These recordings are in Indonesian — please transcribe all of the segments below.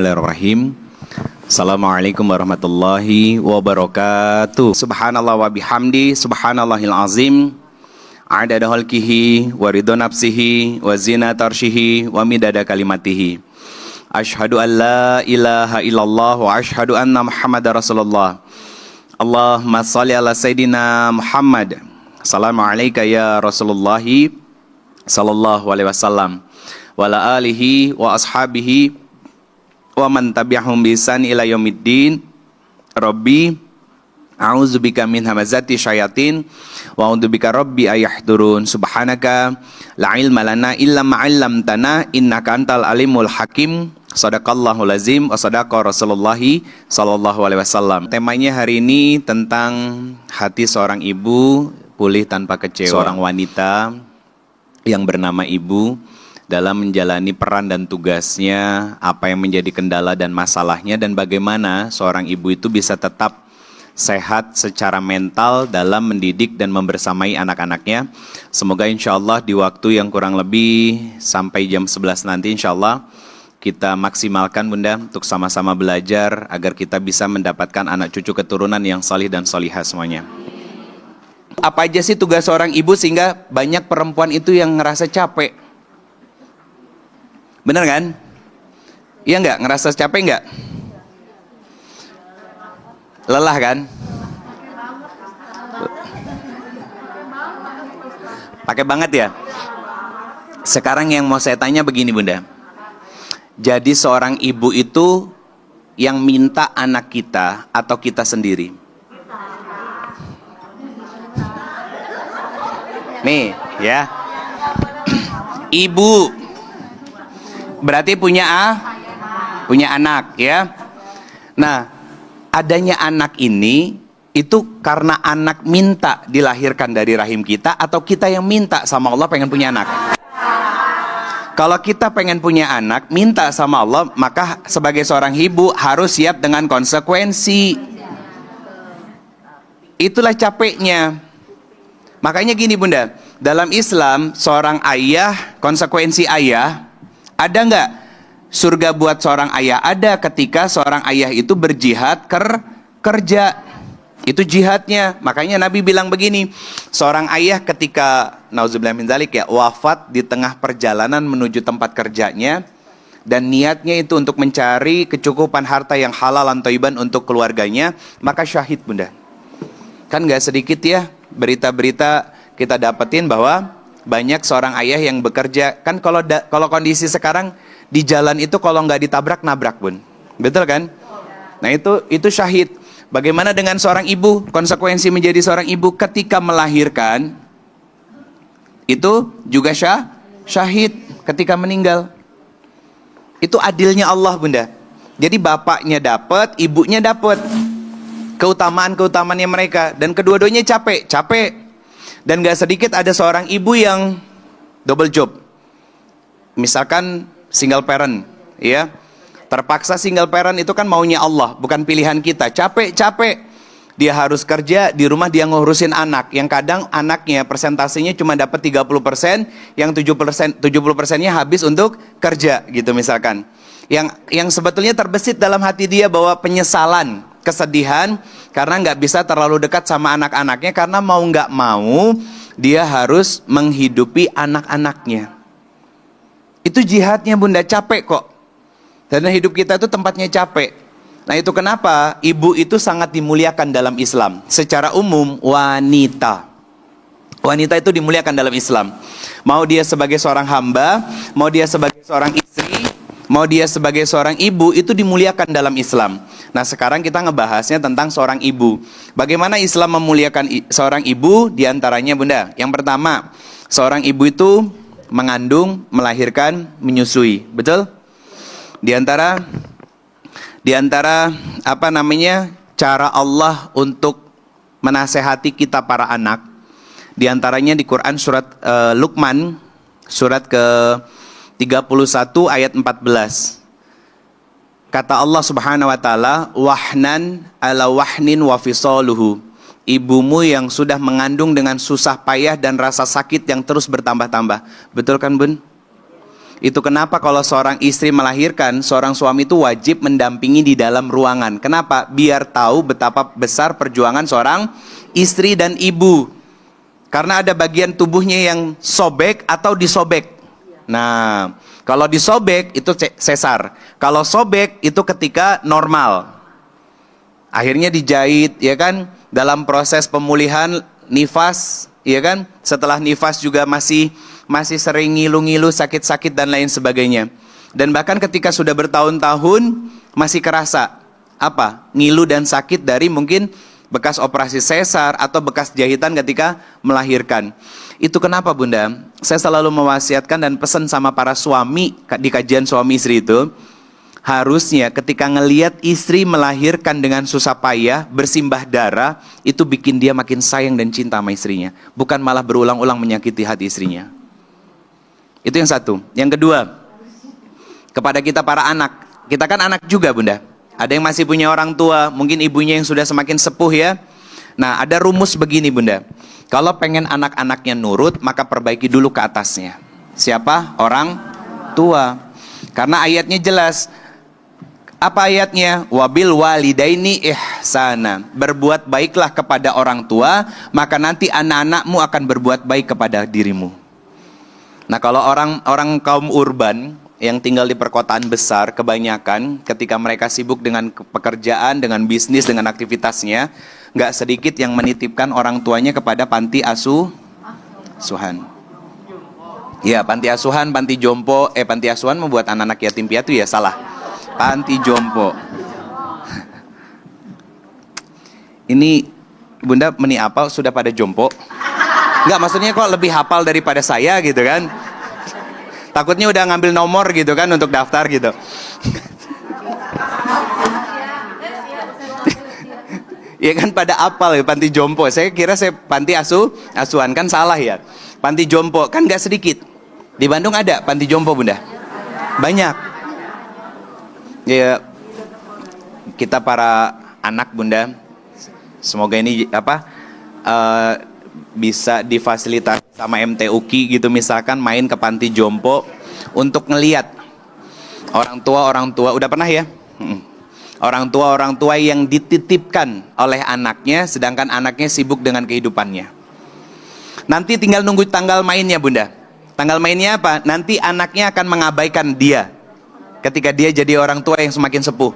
Bismillahirrahmanirrahim. Assalamualaikum warahmatullahi wabarakatuh. Subhanallah wa bihamdi, subhanallahil azim. Adada khalqihi wa ridha nafsihi wa zinata arsyihi wa midada kalimatihi. Asyhadu an la ilaha illallah wa asyhadu anna Muhammadar Rasulullah. Allahumma shalli ala Sayyidina Muhammad. Assalamualaikum ya Rasulullah sallallahu alaihi wasallam wa ala alihi wa ashabihi wa man tabi'ahum bi ihsan ila yaumiddin. Rabbi a'udzubika min hamazati syayatin wa a'udzubika rabbi ayahdurun. Subhanaka la ilma lana illa ma 'allamtana innaka antal alimul hakim. Shadaqallahul azim wa shadaqa Rasulullah sallallahu alaihi wasallam. Temanya hari ini tentang hati seorang ibu pulih tanpa kecewa. Seorang wanita yang bernama ibu dalam menjalani peran dan tugasnya, apa yang menjadi kendala dan masalahnya, dan bagaimana seorang ibu itu bisa tetap sehat secara mental dalam mendidik dan membersamai anak-anaknya. Semoga insya Allah di waktu yang kurang lebih sampai jam 11 nanti insya Allah kita maksimalkan Bunda untuk sama-sama belajar agar kita bisa mendapatkan anak cucu keturunan yang salih dan salihah semuanya. Apa aja sih tugas seorang ibu sehingga banyak perempuan itu yang ngerasa capek? Bener kan? Iya nggak? Ngerasa capek nggak? Lelah kan? Pakai banget ya? Sekarang yang mau saya tanya begini Bunda. Jadi seorang ibu itu yang minta anak kita atau kita sendiri? Nih ya. Ibu berarti punya anak ya. Nah, adanya anak ini itu karena anak minta dilahirkan dari rahim kita atau kita yang minta sama Allah pengen punya anak? Kalau kita pengen punya anak, minta sama Allah, maka sebagai seorang ibu harus siap dengan konsekuensi. Itulah capeknya. Makanya gini Bunda, dalam Islam seorang ayah, konsekuensi ayah, ada nggak surga buat seorang ayah? Ada, ketika seorang ayah itu berjihad kerja. Itu jihadnya. Makanya Nabi bilang begini, seorang ayah ketika nauzubillah min dzalik ya, wafat di tengah perjalanan menuju tempat kerjanya dan niatnya itu untuk mencari kecukupan harta yang halal dan thayyiban untuk keluarganya, maka syahid Bunda. Kan nggak sedikit ya berita-berita kita dapetin bahwa banyak seorang ayah yang bekerja. Kan kalau kondisi sekarang di jalan itu kalau nggak ditabrak nabrak Bun, betul kan? Nah itu syahid. Bagaimana dengan seorang ibu? Konsekuensi menjadi seorang ibu ketika melahirkan itu juga syahid ketika meninggal. Itu adilnya Allah Bunda. Jadi bapaknya dapat, ibunya dapat keutamaan-keutamaannya mereka, dan kedua-duanya capek. Dan gak sedikit ada seorang ibu yang double job. Misalkan single parent, ya. Terpaksa single parent itu kan maunya Allah, bukan pilihan kita. Capek. Dia harus kerja, di rumah dia ngurusin anak. Yang kadang anaknya persentasenya cuma dapat 30%, yang 70%-nya habis untuk kerja gitu misalkan. Yang sebetulnya terbesit dalam hati dia bahwa penyesalan, kesedihan karena nggak bisa terlalu dekat sama anak-anaknya, karena mau nggak mau dia harus menghidupi anak-anaknya. Itu jihadnya Bunda, capek kok. Karena hidup kita itu tempatnya capek. Nah itu kenapa ibu itu sangat dimuliakan dalam Islam. Secara umum wanita itu dimuliakan dalam Islam. Mau dia sebagai seorang hamba, mau dia sebagai seorang istri, mau dia sebagai seorang ibu, itu dimuliakan dalam Islam. Nah sekarang kita ngebahasnya tentang seorang ibu. Bagaimana Islam memuliakan seorang ibu? Di antaranya Bunda, yang pertama, seorang ibu itu mengandung, melahirkan, menyusui. Betul? Di antara cara Allah untuk menasehati kita para anak, di antaranya di Quran surat Luqman surat ke-31 ayat 14. Kata Allah Subhanahu wa taala, wahnan ala wahnin wa fisaluhu. Ibumu yang sudah mengandung dengan susah payah dan rasa sakit yang terus bertambah-tambah. Betul kan Bun? Itu kenapa kalau seorang istri melahirkan, seorang suami itu wajib mendampingi di dalam ruangan. Kenapa? Biar tahu betapa besar perjuangan seorang istri dan ibu. Karena ada bagian tubuhnya yang sobek atau disobek. Nah, kalau disobek itu sesar. Kalau sobek itu ketika normal. Akhirnya dijahit, ya kan? Dalam proses pemulihan nifas, ya kan? Setelah nifas juga masih sering ngilu-ngilu, sakit-sakit dan lain sebagainya. Dan bahkan ketika sudah bertahun-tahun masih kerasa apa? Ngilu dan sakit dari mungkin bekas operasi sesar atau bekas jahitan ketika melahirkan. Itu kenapa Bunda? Saya selalu mewasiatkan dan pesan sama para suami di kajian suami istri itu, harusnya ketika ngelihat istri melahirkan dengan susah payah, bersimbah darah, itu bikin dia makin sayang dan cinta sama istrinya, bukan malah berulang-ulang menyakiti hati istrinya. Itu yang satu. Yang kedua, kepada kita para anak, kita kan anak juga Bunda. Ada yang masih punya orang tua, mungkin ibunya yang sudah semakin sepuh ya. Nah, ada rumus begini Bunda. Kalau pengen anak-anaknya nurut, maka perbaiki dulu ke atasnya. Siapa? Orang tua. Karena ayatnya jelas. Apa ayatnya? Wabil walidaini ihsana. Berbuat baiklah kepada orang tua, maka nanti anak-anakmu akan berbuat baik kepada dirimu. Nah, kalau orang kaum urban yang tinggal di perkotaan besar, kebanyakan ketika mereka sibuk dengan pekerjaan, dengan bisnis, dengan aktivitasnya, nggak sedikit yang menitipkan orang tuanya kepada panti asuhan. Ya, panti asuhan, panti jompo. Panti asuhan membuat anak-anak yatim piatu ya, salah. Panti jompo. Ini Bunda meni apal sudah pada jompo? Enggak, maksudnya kok lebih hafal daripada saya gitu kan. Takutnya udah ngambil nomor gitu kan untuk daftar gitu. Ya kan pada apal ya, panti jompo. Saya kira saya panti asuhan, kan salah ya. Panti jompo kan gak sedikit. Di Bandung ada panti jompo Bunda. Banyak. Ya, kita para anak Bunda, semoga ini bisa difasilitasi sama MTUKI gitu, misalkan main ke panti jompo untuk ngeliat orang tua udah pernah ya, orang tua yang dititipkan oleh anaknya sedangkan anaknya sibuk dengan kehidupannya. Nanti tinggal nunggu tanggal mainnya Bunda. Tanggal mainnya apa? Nanti anaknya akan mengabaikan dia ketika dia jadi orang tua yang semakin sepuh.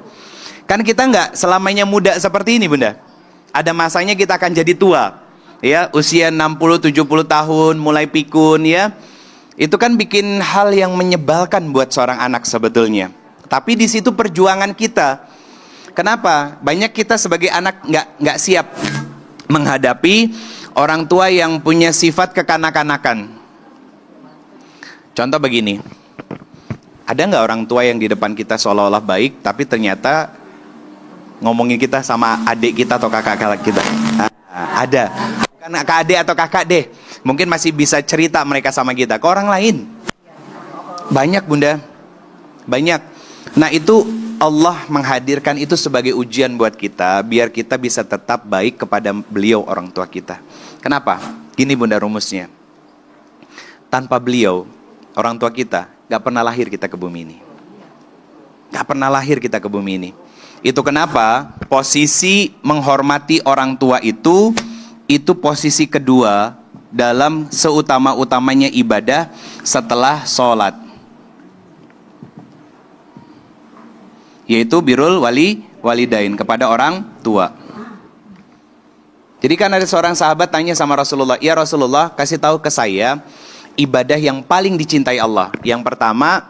Kan kita nggak selamanya muda seperti ini Bunda. Ada masanya kita akan jadi tua. Ya, usia 60-70 tahun mulai pikun ya. Itu kan bikin hal yang menyebalkan buat seorang anak sebetulnya. Tapi di situ perjuangan kita. Kenapa? Banyak kita sebagai anak nggak siap menghadapi orang tua yang punya sifat kekanak-kanakan. Contoh begini. Ada nggak orang tua yang di depan kita seolah-olah baik, tapi ternyata ngomongin kita sama adik kita atau kakak kita? Ada. Bukan kakak adik atau kakak deh. Mungkin masih bisa cerita mereka sama kita. Ke orang lain banyak Bunda. Banyak. Nah itu Allah menghadirkan itu sebagai ujian buat kita, biar kita bisa tetap baik kepada beliau orang tua kita. Kenapa? Gini Bunda rumusnya. Tanpa beliau orang tua kita gak pernah lahir kita ke bumi ini. Gak pernah lahir kita ke bumi ini. Itu kenapa posisi menghormati orang tua itu posisi kedua dalam seutama-utamanya ibadah setelah sholat, yaitu birrul walidain, kepada orang tua. Jadi kan ada seorang sahabat tanya sama Rasulullah, ya Rasulullah kasih tahu ke saya ibadah yang paling dicintai Allah. Yang pertama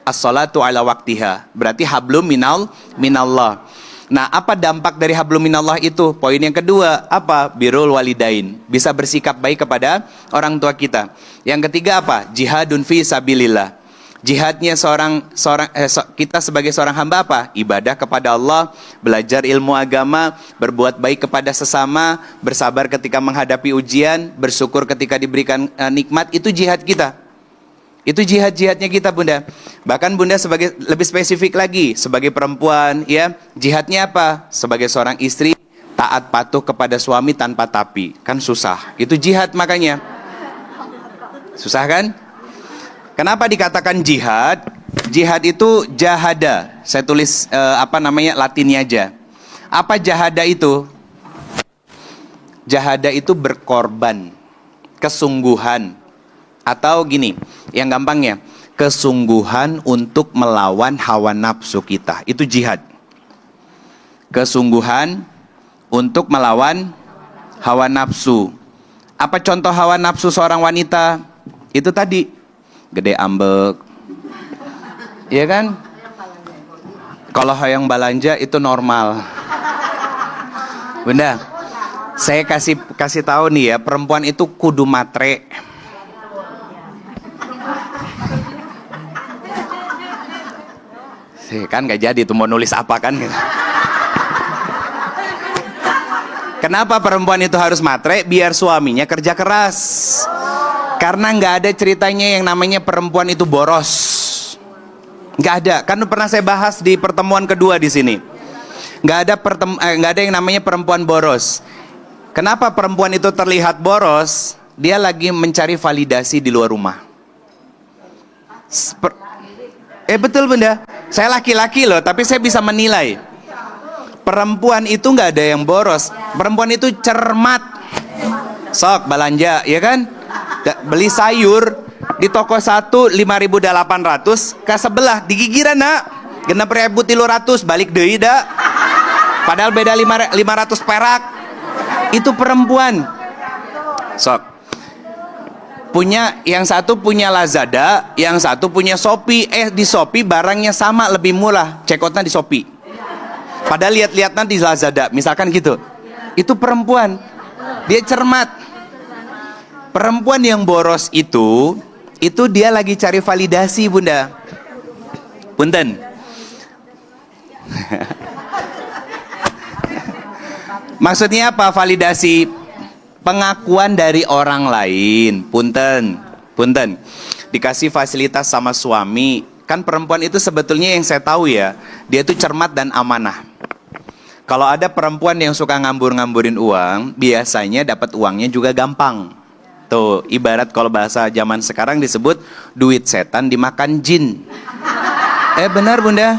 as-salatu ala waktiha, berarti hablum minallah. Nah, apa dampak dari hablum minallah itu? Poin yang kedua, apa? Birrul walidain, bisa bersikap baik kepada orang tua kita. Yang ketiga apa? Jihadun fi sabilillah. Jihadnya kita sebagai seorang hamba apa? Ibadah kepada Allah, belajar ilmu agama, berbuat baik kepada sesama, bersabar ketika menghadapi ujian, bersyukur ketika diberikan nikmat. Itu jihad kita. Itu jihad-jihadnya kita Bunda. Bahkan Bunda sebagai lebih spesifik lagi, sebagai perempuan ya, jihadnya apa? Sebagai seorang istri taat patuh kepada suami tanpa tapi. Kan susah. Itu jihad makanya. Susah kan? Kenapa dikatakan jihad? Jihad itu jahada. Saya tulis latinnya aja. Apa jahada itu? Jahada itu berkorban, kesungguhan. Atau gini, yang gampangnya, kesungguhan untuk melawan hawa nafsu kita. Itu jihad. Kesungguhan untuk melawan hawa nafsu. Apa contoh hawa nafsu seorang wanita? Itu tadi, gede ambek, iya kan? Kalau hoyong balanja itu normal. Bunda, saya kasih tahu nih ya, perempuan itu kudu matre. Kan gak jadi tuh mau nulis apa kan? Kenapa perempuan itu harus matre? Biar suaminya kerja keras. Karena nggak ada ceritanya yang namanya perempuan itu boros. Nggak ada. Kan pernah saya bahas di pertemuan kedua di sini. Nggak ada yang namanya perempuan boros. Kenapa perempuan itu terlihat boros? Dia lagi mencari validasi di luar rumah. Betul Bunda. Saya laki-laki loh, tapi saya bisa menilai. Perempuan itu nggak ada yang boros. Perempuan itu cermat. Sok belanja, ya kan? Beli sayur di toko satu 5.800, ke sebelah digigiran nak. 6.300 balik deui da. Padahal beda 500 perak. Itu perempuan. Sok. Yang satu punya Lazada, yang satu punya Shopee. Di Shopee barangnya sama, lebih murah. Check outnya di Shopee. Padahal lihat-lihatnya di Lazada, misalkan gitu. Itu perempuan. Dia cermat. Perempuan yang boros itu dia lagi cari validasi, Bunda. Punten. Maksudnya apa validasi? Pengakuan dari orang lain. Punten. Dikasih fasilitas sama suami. Kan perempuan itu sebetulnya yang saya tahu ya, dia itu cermat dan amanah. Kalau ada perempuan yang suka ngambur-ngamburin uang, biasanya dapat uangnya juga gampang. Tuh, ibarat kalau bahasa zaman sekarang disebut duit setan dimakan jin. Benar Bunda.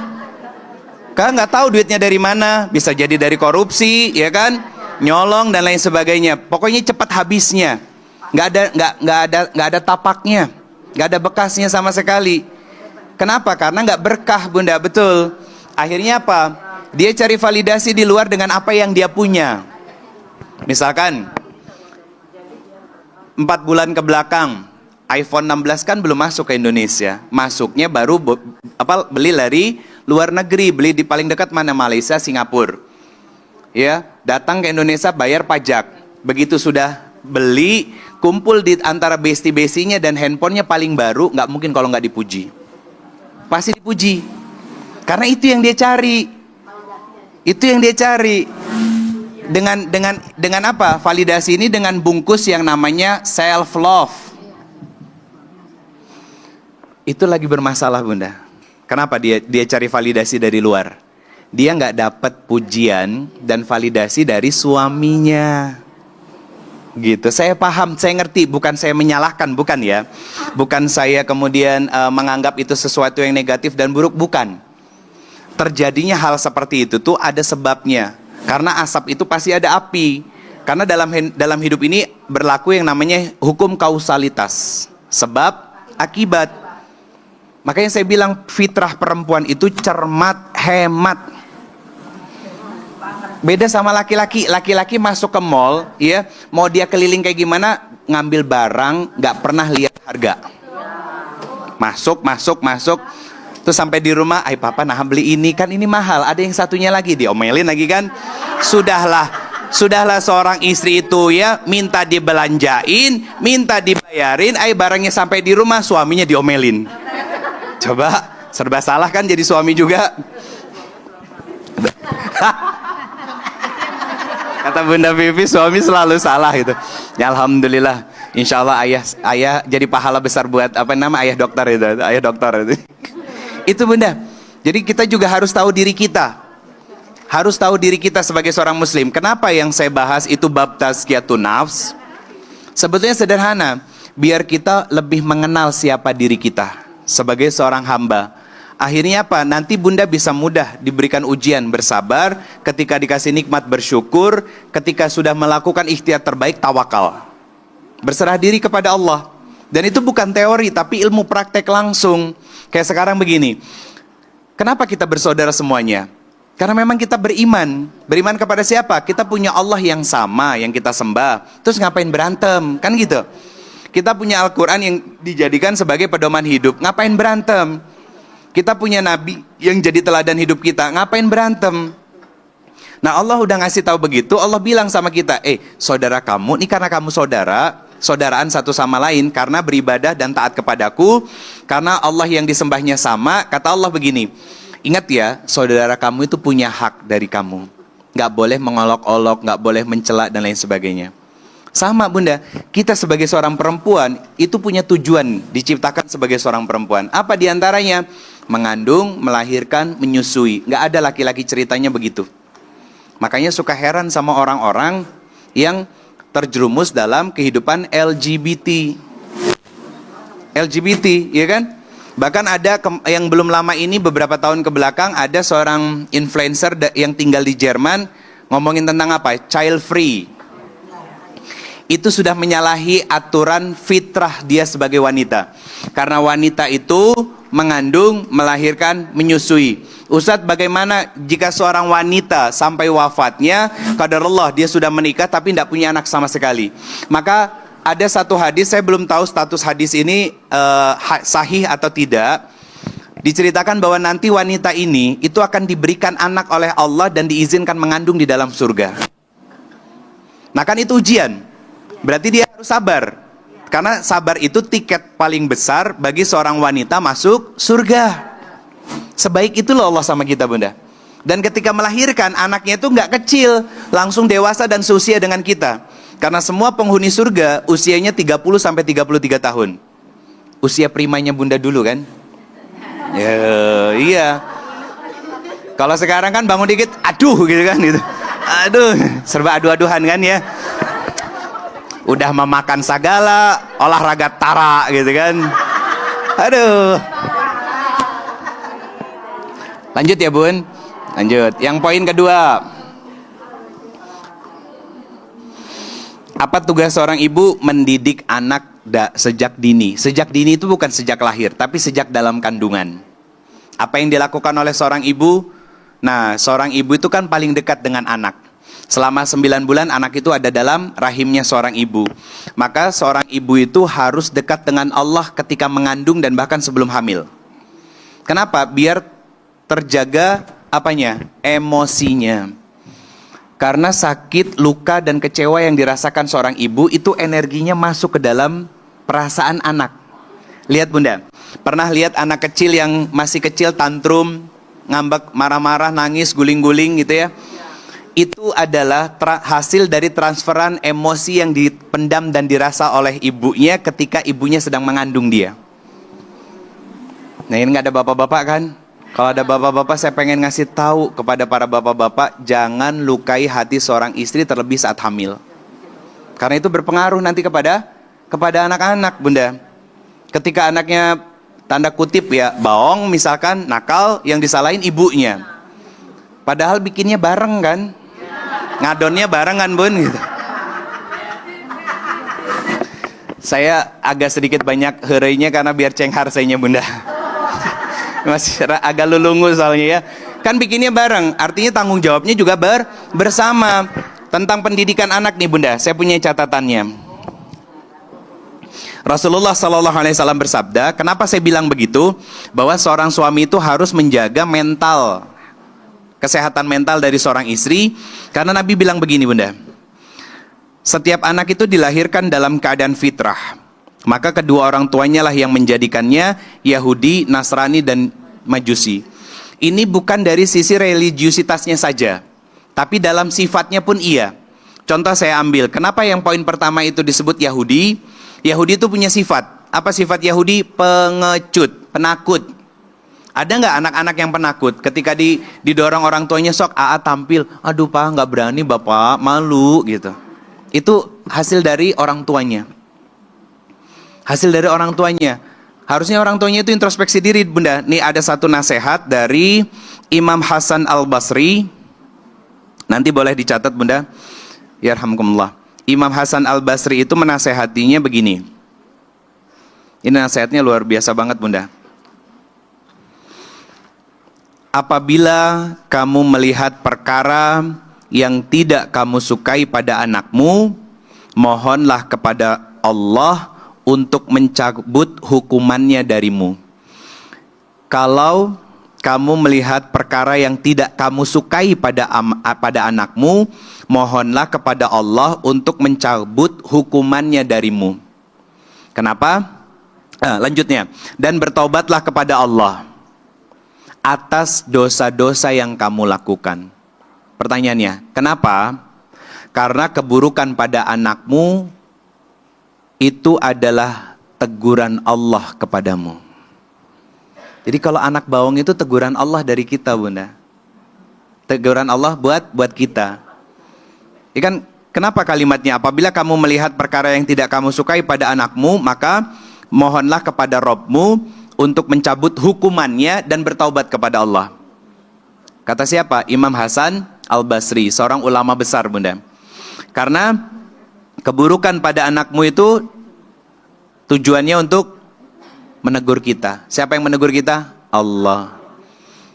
Kan nggak tahu duitnya dari mana, bisa jadi dari korupsi, ya kan? Nyolong dan lain sebagainya. Pokoknya cepat habisnya. Nggak ada tapaknya, nggak ada bekasnya sama sekali. Kenapa? Karena nggak berkah Bunda, betul. Akhirnya apa? Dia cari validasi di luar dengan apa yang dia punya. Misalkan 4 bulan ke belakang iPhone 16 kan belum masuk ke Indonesia. Masuknya baru beli dari luar negeri, beli di paling dekat mana? Malaysia, Singapura. Ya, datang ke Indonesia bayar pajak. Begitu sudah beli, kumpul di antara besti-bestinya dan handphonenya paling baru, nggak mungkin kalau nggak dipuji. Pasti dipuji. Karena itu yang dia cari. Itu yang dia cari. Dengan apa? Validasi ini dengan bungkus yang namanya self love. Itu lagi bermasalah Bunda. Kenapa dia cari validasi dari luar? Dia nggak dapat pujian dan validasi dari suaminya. Gitu. Saya paham, saya ngerti, bukan saya menyalahkan, bukan ya. Bukan saya kemudian menganggap itu sesuatu yang negatif dan buruk, bukan. Terjadinya hal seperti itu tuh ada sebabnya. Karena asap itu pasti ada api. Karena dalam hidup ini berlaku yang namanya hukum kausalitas. Sebab akibat. Makanya saya bilang fitrah perempuan itu cermat, hemat. Beda sama laki-laki. Laki-laki masuk ke mall, ya, mau dia keliling kayak gimana, ngambil barang, nggak pernah lihat harga. Masuk. Terus sampai di rumah, papa nah beli ini, kan ini mahal. Ada yang satunya lagi, diomelin lagi kan. Sudahlah seorang istri itu ya, minta dibelanjain, minta dibayarin, barangnya sampai di rumah, suaminya diomelin. Coba, serba salah kan jadi suami juga. Kata Bunda Vivi, suami selalu salah gitu. Ya alhamdulillah, insya Allah ayah jadi pahala besar buat ayah dokter itu. Itu Bunda. Jadi kita juga harus tahu diri kita. Harus tahu diri kita sebagai seorang muslim. Kenapa yang saya bahas itu bab tazkiyatun nafs? Sebetulnya sederhana. biar kita lebih mengenal siapa diri kita sebagai seorang hamba. Akhirnya apa? Nanti bunda bisa mudah diberikan ujian, bersabar, ketika dikasih nikmat bersyukur, ketika sudah melakukan ikhtiar terbaik tawakal. Berserah diri kepada Allah. Dan itu bukan teori, tapi ilmu praktek langsung. Kayak sekarang begini, kenapa kita bersaudara semuanya? Karena memang kita beriman. Beriman kepada siapa? Kita punya Allah yang sama, yang kita sembah. Terus ngapain berantem? Kan gitu. Kita punya Al-Quran yang dijadikan sebagai pedoman hidup. Ngapain berantem? Kita punya Nabi yang jadi teladan hidup kita. Ngapain berantem? Nah, Allah udah ngasih tahu begitu. Allah bilang sama kita, saudara kamu, ini karena kamu saudaraan satu sama lain, karena beribadah dan taat kepadaku, karena Allah yang disembahnya sama. Kata Allah begini, ingat ya, saudara kamu itu punya hak dari kamu. Nggak boleh mengolok-olok, nggak boleh mencela dan lain sebagainya. Sama bunda, kita sebagai seorang perempuan itu punya tujuan diciptakan sebagai seorang perempuan. Apa diantaranya? Mengandung, melahirkan, menyusui. Nggak ada laki-laki ceritanya begitu. Makanya suka heran sama orang-orang yang terjerumus dalam kehidupan LGBT, ya kan? Bahkan ada yang belum lama ini, beberapa tahun ke belakang, ada seorang influencer yang tinggal di Jerman ngomongin tentang apa? Child free. Itu sudah menyalahi aturan fitrah dia sebagai wanita. Karena wanita itu mengandung, melahirkan, menyusui. Ustadz, bagaimana jika seorang wanita sampai wafatnya, qadarullah dia sudah menikah tapi tidak punya anak sama sekali? Maka ada satu hadis, saya belum tahu status hadis ini sahih atau tidak. Diceritakan bahwa nanti wanita ini itu akan diberikan anak oleh Allah dan diizinkan mengandung di dalam surga. Nah kan itu ujian. Berarti dia harus sabar. Karena sabar itu tiket paling besar bagi seorang wanita masuk surga. Sebaik itu loh Allah sama kita bunda. Dan ketika melahirkan, anaknya itu nggak kecil, langsung dewasa dan seusia dengan kita. Karena semua penghuni surga usianya 30 sampai 33 tahun. Usia primanya bunda dulu kan? Ya, iya. Kalau sekarang kan bangun dikit, aduh gitu kan gitu. Aduh, serba adu-aduhan kan ya. Udah memakan segala, olahraga tara gitu kan. Aduh. Lanjut ya bun. Lanjut. Yang poin kedua. Apa tugas seorang ibu? Mendidik anak sejak dini. Sejak dini itu bukan sejak lahir, tapi sejak dalam kandungan. Apa yang dilakukan oleh seorang ibu? Nah, seorang ibu itu kan paling dekat dengan anak. Selama 9 bulan anak itu ada dalam rahimnya seorang ibu. Maka seorang ibu itu harus dekat dengan Allah ketika mengandung dan bahkan sebelum hamil. Kenapa? Biar terjaga apanya? Emosinya. Karena sakit, luka dan kecewa yang dirasakan seorang ibu itu energinya masuk ke dalam perasaan anak. Lihat bunda, pernah lihat anak kecil yang masih kecil tantrum, ngambek, marah-marah, nangis, guling-guling gitu ya? Itu adalah hasil dari transferan emosi yang dipendam dan dirasa oleh ibunya ketika ibunya sedang mengandung dia. Nah ini nggak ada bapak-bapak kan? Kalau ada bapak-bapak, saya pengen ngasih tahu kepada para bapak-bapak, jangan lukai hati seorang istri terlebih saat hamil. Karena itu berpengaruh nanti kepada anak-anak bunda. Ketika anaknya tanda kutip ya baong misalkan, nakal, yang disalahin ibunya. Padahal bikinnya bareng kan? Ngadonnya barengan bun gitu. Saya agak sedikit banyak herainya karena biar cenghar sayanya bunda. Masih agak lulungu soalnya ya. Kan bikinnya bareng, artinya tanggung jawabnya juga bersama. Tentang pendidikan anak nih bunda, saya punya catatannya. Rasulullah SAW bersabda, kenapa saya bilang begitu? Bahwa seorang suami itu harus menjaga mental, kesehatan mental dari seorang istri. Karena Nabi bilang begini bunda, setiap anak itu dilahirkan dalam keadaan fitrah, maka kedua orang tuanya lah yang menjadikannya Yahudi, Nasrani dan Majusi. Ini bukan dari sisi religiusitasnya saja, tapi dalam sifatnya pun iya. Contoh saya ambil, kenapa yang poin pertama itu disebut Yahudi? Yahudi itu punya sifat, apa sifat Yahudi? Pengecut, penakut. Ada nggak anak-anak yang penakut? Ketika didorong orang tuanya, sok AA tampil, aduh pak nggak berani bapak, malu gitu. Itu hasil dari orang tuanya. Hasil dari orang tuanya. Harusnya orang tuanya itu introspeksi diri, Bunda. Nih ada satu nasihat dari Imam Hasan Al-Basri. Nanti boleh dicatat, Bunda. Yarhamkumullah. Imam Hasan Al-Basri itu menasehatinya begini. Ini nasihatnya luar biasa banget, Bunda. Apabila kamu melihat perkara yang tidak kamu sukai pada anakmu, mohonlah kepada Allah untuk mencabut hukumannya darimu. Kalau kamu melihat perkara yang tidak kamu sukai pada anakmu, mohonlah kepada Allah untuk mencabut hukumannya darimu. Kenapa? Lanjutnya, dan bertaubatlah kepada Allah atas dosa-dosa yang kamu lakukan. Pertanyaannya, kenapa? Karena keburukan pada anakmu itu adalah teguran Allah kepadamu. Jadi kalau anak bawang itu teguran Allah dari kita, Bunda. Teguran Allah buat kita. Ya kan, kenapa kalimatnya? Apabila kamu melihat perkara yang tidak kamu sukai pada anakmu, maka mohonlah kepada Rabbmu untuk mencabut hukumannya dan bertaubat kepada Allah. Kata siapa? Imam Hasan Al-Basri, seorang ulama besar, Bunda. Karena keburukan pada anakmu itu tujuannya untuk menegur kita. Siapa yang menegur kita? Allah.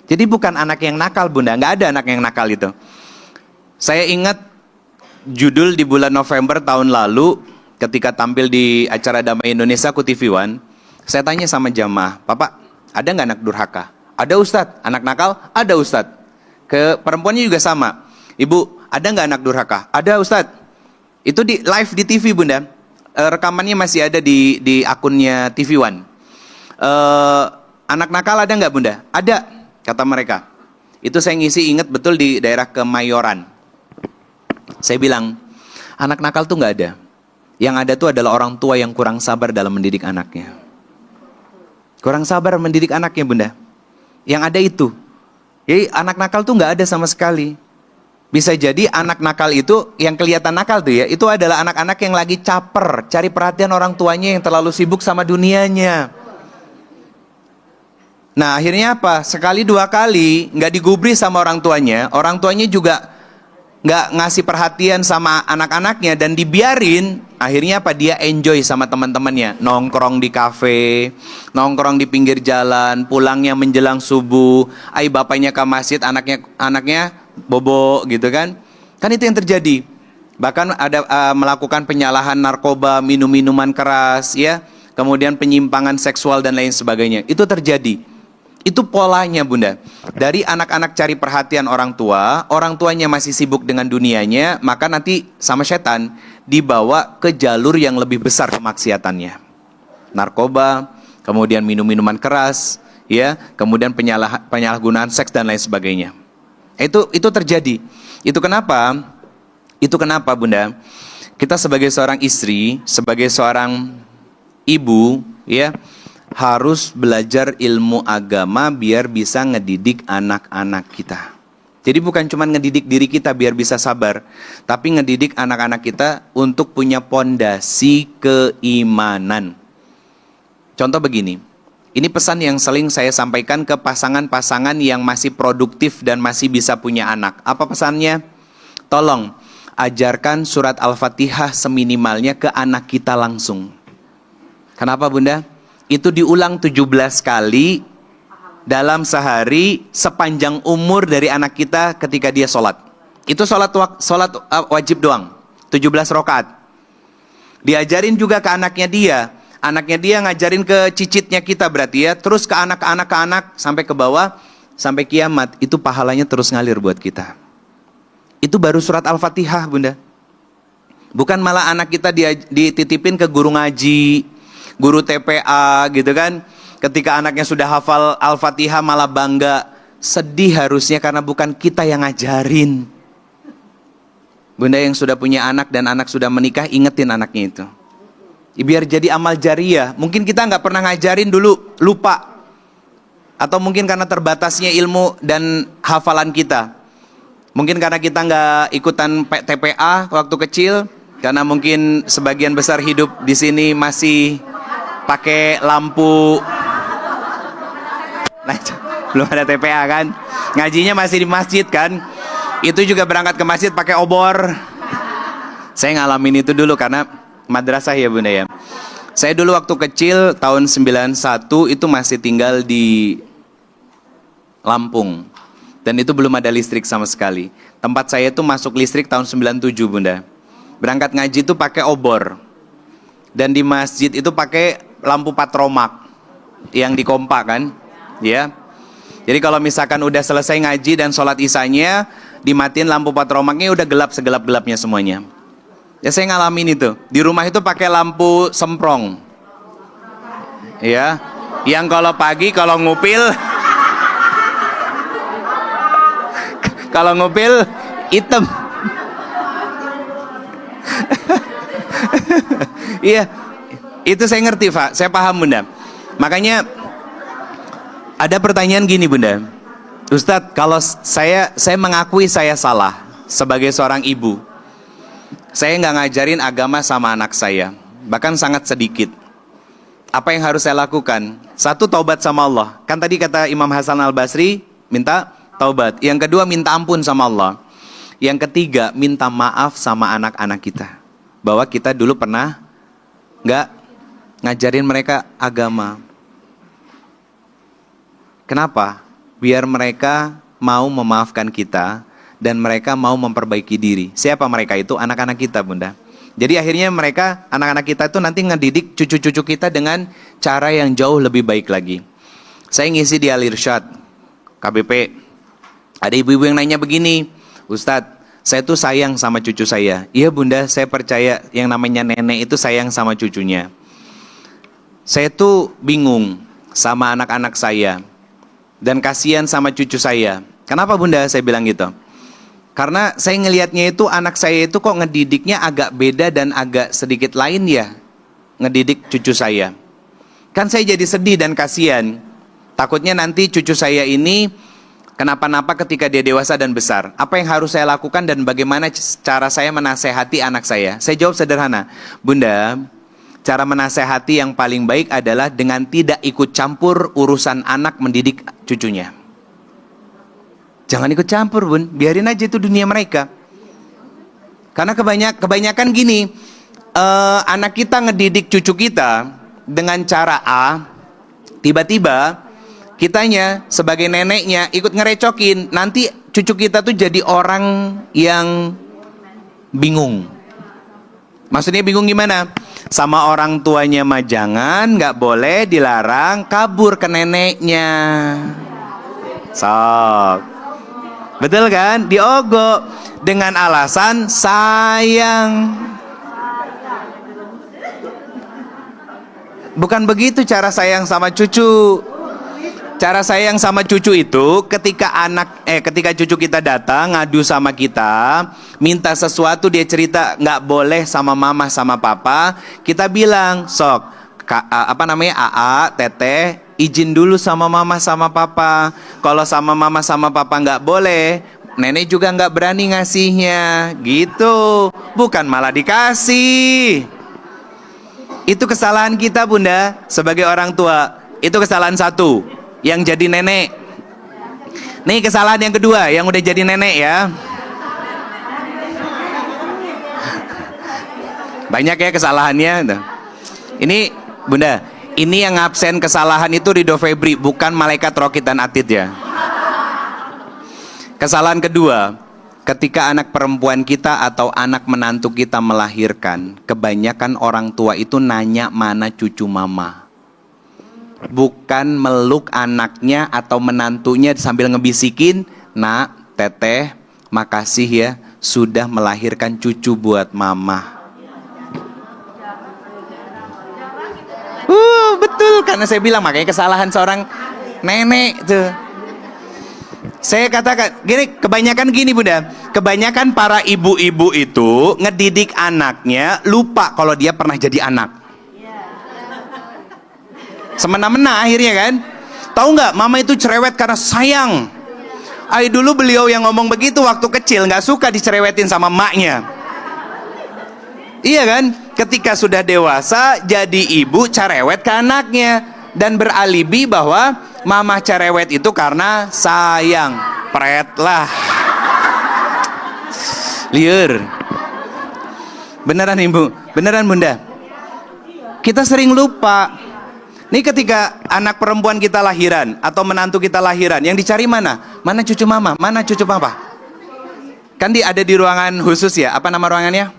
Jadi bukan anak yang nakal, Bunda. Nggak ada anak yang nakal itu. Saya ingat judul di bulan November tahun lalu ketika tampil di acara Damai Indonesia ku TV One. Saya tanya sama jamaah, Bapak, ada nggak anak durhaka? Ada, Ustadz. Anak nakal? Ada, Ustadz. Ke perempuannya juga sama. Ibu, ada nggak anak durhaka? Ada, Ustadz. Itu di live di TV, Bunda. Rekamannya masih ada di akunnya TV One. Anak nakal ada nggak, Bunda? Ada, kata mereka. Itu saya ngisi, ingat betul, di daerah Kemayoran. Saya bilang, anak nakal tuh nggak ada. Yang ada tuh adalah orang tua yang kurang sabar dalam mendidik anaknya. Kurang sabar mendidik anaknya, Bunda. Yang ada itu. Jadi anak nakal tuh nggak ada sama sekali. Bisa jadi anak nakal itu, yang kelihatan nakal tuh ya, itu adalah anak-anak yang lagi caper, cari perhatian orang tuanya yang terlalu sibuk sama dunianya. Nah akhirnya apa? Sekali dua kali nggak digubris sama orang tuanya juga nggak ngasih perhatian sama anak-anaknya dan dibiarin. Akhirnya apa? Dia enjoy sama teman-temannya, nongkrong di kafe, nongkrong di pinggir jalan, pulangnya menjelang subuh, bapaknya ke masjid, anaknya bobo gitu kan. Kan itu yang terjadi. Bahkan ada melakukan penyalahan narkoba, minum-minuman keras, ya, kemudian penyimpangan seksual dan lain sebagainya. Itu terjadi. Itu polanya, Bunda. Dari anak-anak cari perhatian orang tuanya masih sibuk dengan dunianya, maka nanti sama setan dibawa ke jalur yang lebih besar kemaksiatannya. Narkoba, kemudian minum-minuman keras, ya, kemudian penyalahgunaan seks dan lain sebagainya. Itu terjadi. Itu kenapa, Bunda? Kita sebagai seorang istri, sebagai seorang ibu, ya, harus belajar ilmu agama biar bisa ngedidik anak-anak kita. Jadi bukan cuma ngedidik diri kita biar bisa sabar, tapi ngedidik anak-anak kita untuk punya pondasi keimanan. Contoh begini, ini pesan yang sering saya sampaikan ke pasangan-pasangan yang masih produktif dan masih bisa punya anak. Apa pesannya? Tolong ajarkan surat Al-Fatihah seminimalnya ke anak kita langsung. Kenapa, Bunda? Itu diulang 17 kali dalam sehari sepanjang umur dari anak kita ketika dia sholat. Itu sholat wajib doang, 17 rakaat. Diajarin juga ke anaknya dia ngajarin ke cicitnya kita berarti ya, terus ke anak sampai ke bawah, sampai kiamat. Itu pahalanya terus ngalir buat kita. Itu baru surat Al-Fatihah, Bunda. Bukan malah anak kita dititipin ke guru ngaji, guru TPA gitu kan. Ketika anaknya sudah hafal Al-Fatihah malah bangga. Sedih harusnya karena bukan kita yang ngajarin. Bunda yang sudah punya anak dan anak sudah menikah, ingetin anaknya itu. Biar jadi amal jariyah. Mungkin kita nggak pernah ngajarin dulu, lupa. Atau mungkin karena terbatasnya ilmu dan hafalan kita. Mungkin karena kita nggak ikutan TPA waktu kecil. Karena mungkin sebagian besar hidup di sini masih pakai lampu. Nah, belum ada TPA kan? Ngajinya masih di masjid kan? Itu juga berangkat ke masjid pakai obor. Saya ngalamin itu dulu karena madrasah ya Bunda ya. Saya dulu waktu kecil tahun 91 itu masih tinggal di Lampung. Dan itu belum ada listrik sama sekali. Tempat saya itu masuk listrik tahun 97 Bunda. Berangkat ngaji itu pakai obor. Dan di masjid itu pakai lampu patromak yang dikompak kan, ya. Jadi kalau misalkan udah selesai ngaji dan sholat isanya, dimatiin lampu patromaknya, udah gelap segelap-gelapnya semuanya. Ya saya ngalamin itu. Di rumah itu pakai lampu semprong, ya. Yang kalau pagi kalau ngupil, kalau ngupil hitam. Iya, itu saya ngerti Pak, saya paham Bunda. Makanya ada pertanyaan gini Bunda, Ustadz, kalau saya mengakui saya salah sebagai seorang ibu. Saya nggak ngajarin agama sama anak saya, bahkan sangat sedikit. Apa yang harus saya lakukan? Satu, taubat sama Allah. Kan tadi kata Imam Hasan Al-Basri, minta taubat. Yang kedua, minta ampun sama Allah. Yang ketiga, minta maaf sama anak-anak kita, bahwa kita dulu pernah nggak ngajarin mereka agama. Kenapa? Biar mereka mau memaafkan kita dan mereka mau memperbaiki diri. Siapa mereka itu? Anak-anak kita Bunda. Jadi akhirnya mereka, anak-anak kita itu nanti ngedidik cucu-cucu kita dengan cara yang jauh lebih baik lagi. Saya ngisi di Al-Irsyad KBP. Ada ibu-ibu yang nanya begini, Ustadz, saya tuh sayang sama cucu saya. Iya Bunda, saya percaya yang namanya nenek itu sayang sama cucunya. Saya tuh bingung sama anak-anak saya dan kasihan sama cucu saya. Kenapa Bunda saya bilang gitu? Karena saya ngelihatnya itu anak saya itu kok ngedidiknya agak beda dan agak sedikit lain ya, ngedidik cucu saya. Kan saya jadi sedih dan kasihan. Takutnya nanti cucu saya ini kenapa-napa ketika dia dewasa dan besar. Apa yang harus saya lakukan dan bagaimana cara saya menasehati anak saya? Saya jawab sederhana, Bunda, cara menasehati yang paling baik adalah dengan tidak ikut campur urusan anak mendidik cucunya. Jangan ikut campur Bun, biarin aja itu dunia mereka. Karena kebanyakan gini, anak kita ngedidik cucu kita dengan cara A, tiba-tiba kitanya sebagai neneknya ikut ngerecokin, nanti cucu kita tuh jadi orang yang bingung. Maksudnya bingung gimana? Sama orang tuanya mah jangan, nggak boleh, dilarang, kabur ke neneknya. Sok. Betul kan? Diogok dengan alasan sayang. Bukan begitu cara sayang sama cucu. Cara sayang sama cucu itu ketika cucu kita datang ngadu sama kita, minta sesuatu, dia cerita nggak boleh sama mama sama papa, kita bilang, sok, AA, teteh, izin dulu sama mama sama papa. Kalau sama mama sama papa nggak boleh, nenek juga nggak berani ngasihnya, gitu. Bukan malah dikasih. Itu kesalahan kita Bunda sebagai orang tua. Itu kesalahan satu yang jadi nenek. Nih kesalahan yang kedua yang udah jadi nenek ya. Banyak ya kesalahannya. Ini Bunda, ini yang absen kesalahan itu Ridho Febri, bukan malaikat Rokit dan Atid ya. Kesalahan kedua, ketika anak perempuan kita atau anak menantu kita melahirkan, kebanyakan orang tua itu nanya mana cucu mama. Bukan meluk anaknya atau menantunya sambil ngebisikin, nak, teteh, makasih ya sudah melahirkan cucu buat mama. Betul, karena saya bilang makanya kesalahan seorang nenek tuh. Saya katakan gini, kebanyakan gini Bunda, kebanyakan para ibu-ibu itu ngedidik anaknya lupa kalau dia pernah jadi anak. Semena-mena akhirnya kan. Tahu nggak, mama itu cerewet karena sayang. Dulu beliau yang ngomong begitu waktu kecil, nggak suka dicerewetin sama emaknya. Iya kan? ketika sudah dewasa jadi ibu cerewet ke anaknya dan beralibi bahwa mama cerewet itu karena sayang. Pret lah. Liur. Beneran ibu, beneran bunda. Kita sering lupa. Nih ketika anak perempuan kita lahiran atau menantu kita lahiran, yang dicari mana? Mana cucu mama? Mana cucu papa? Kan ada di ruangan khusus ya. Apa nama ruangannya?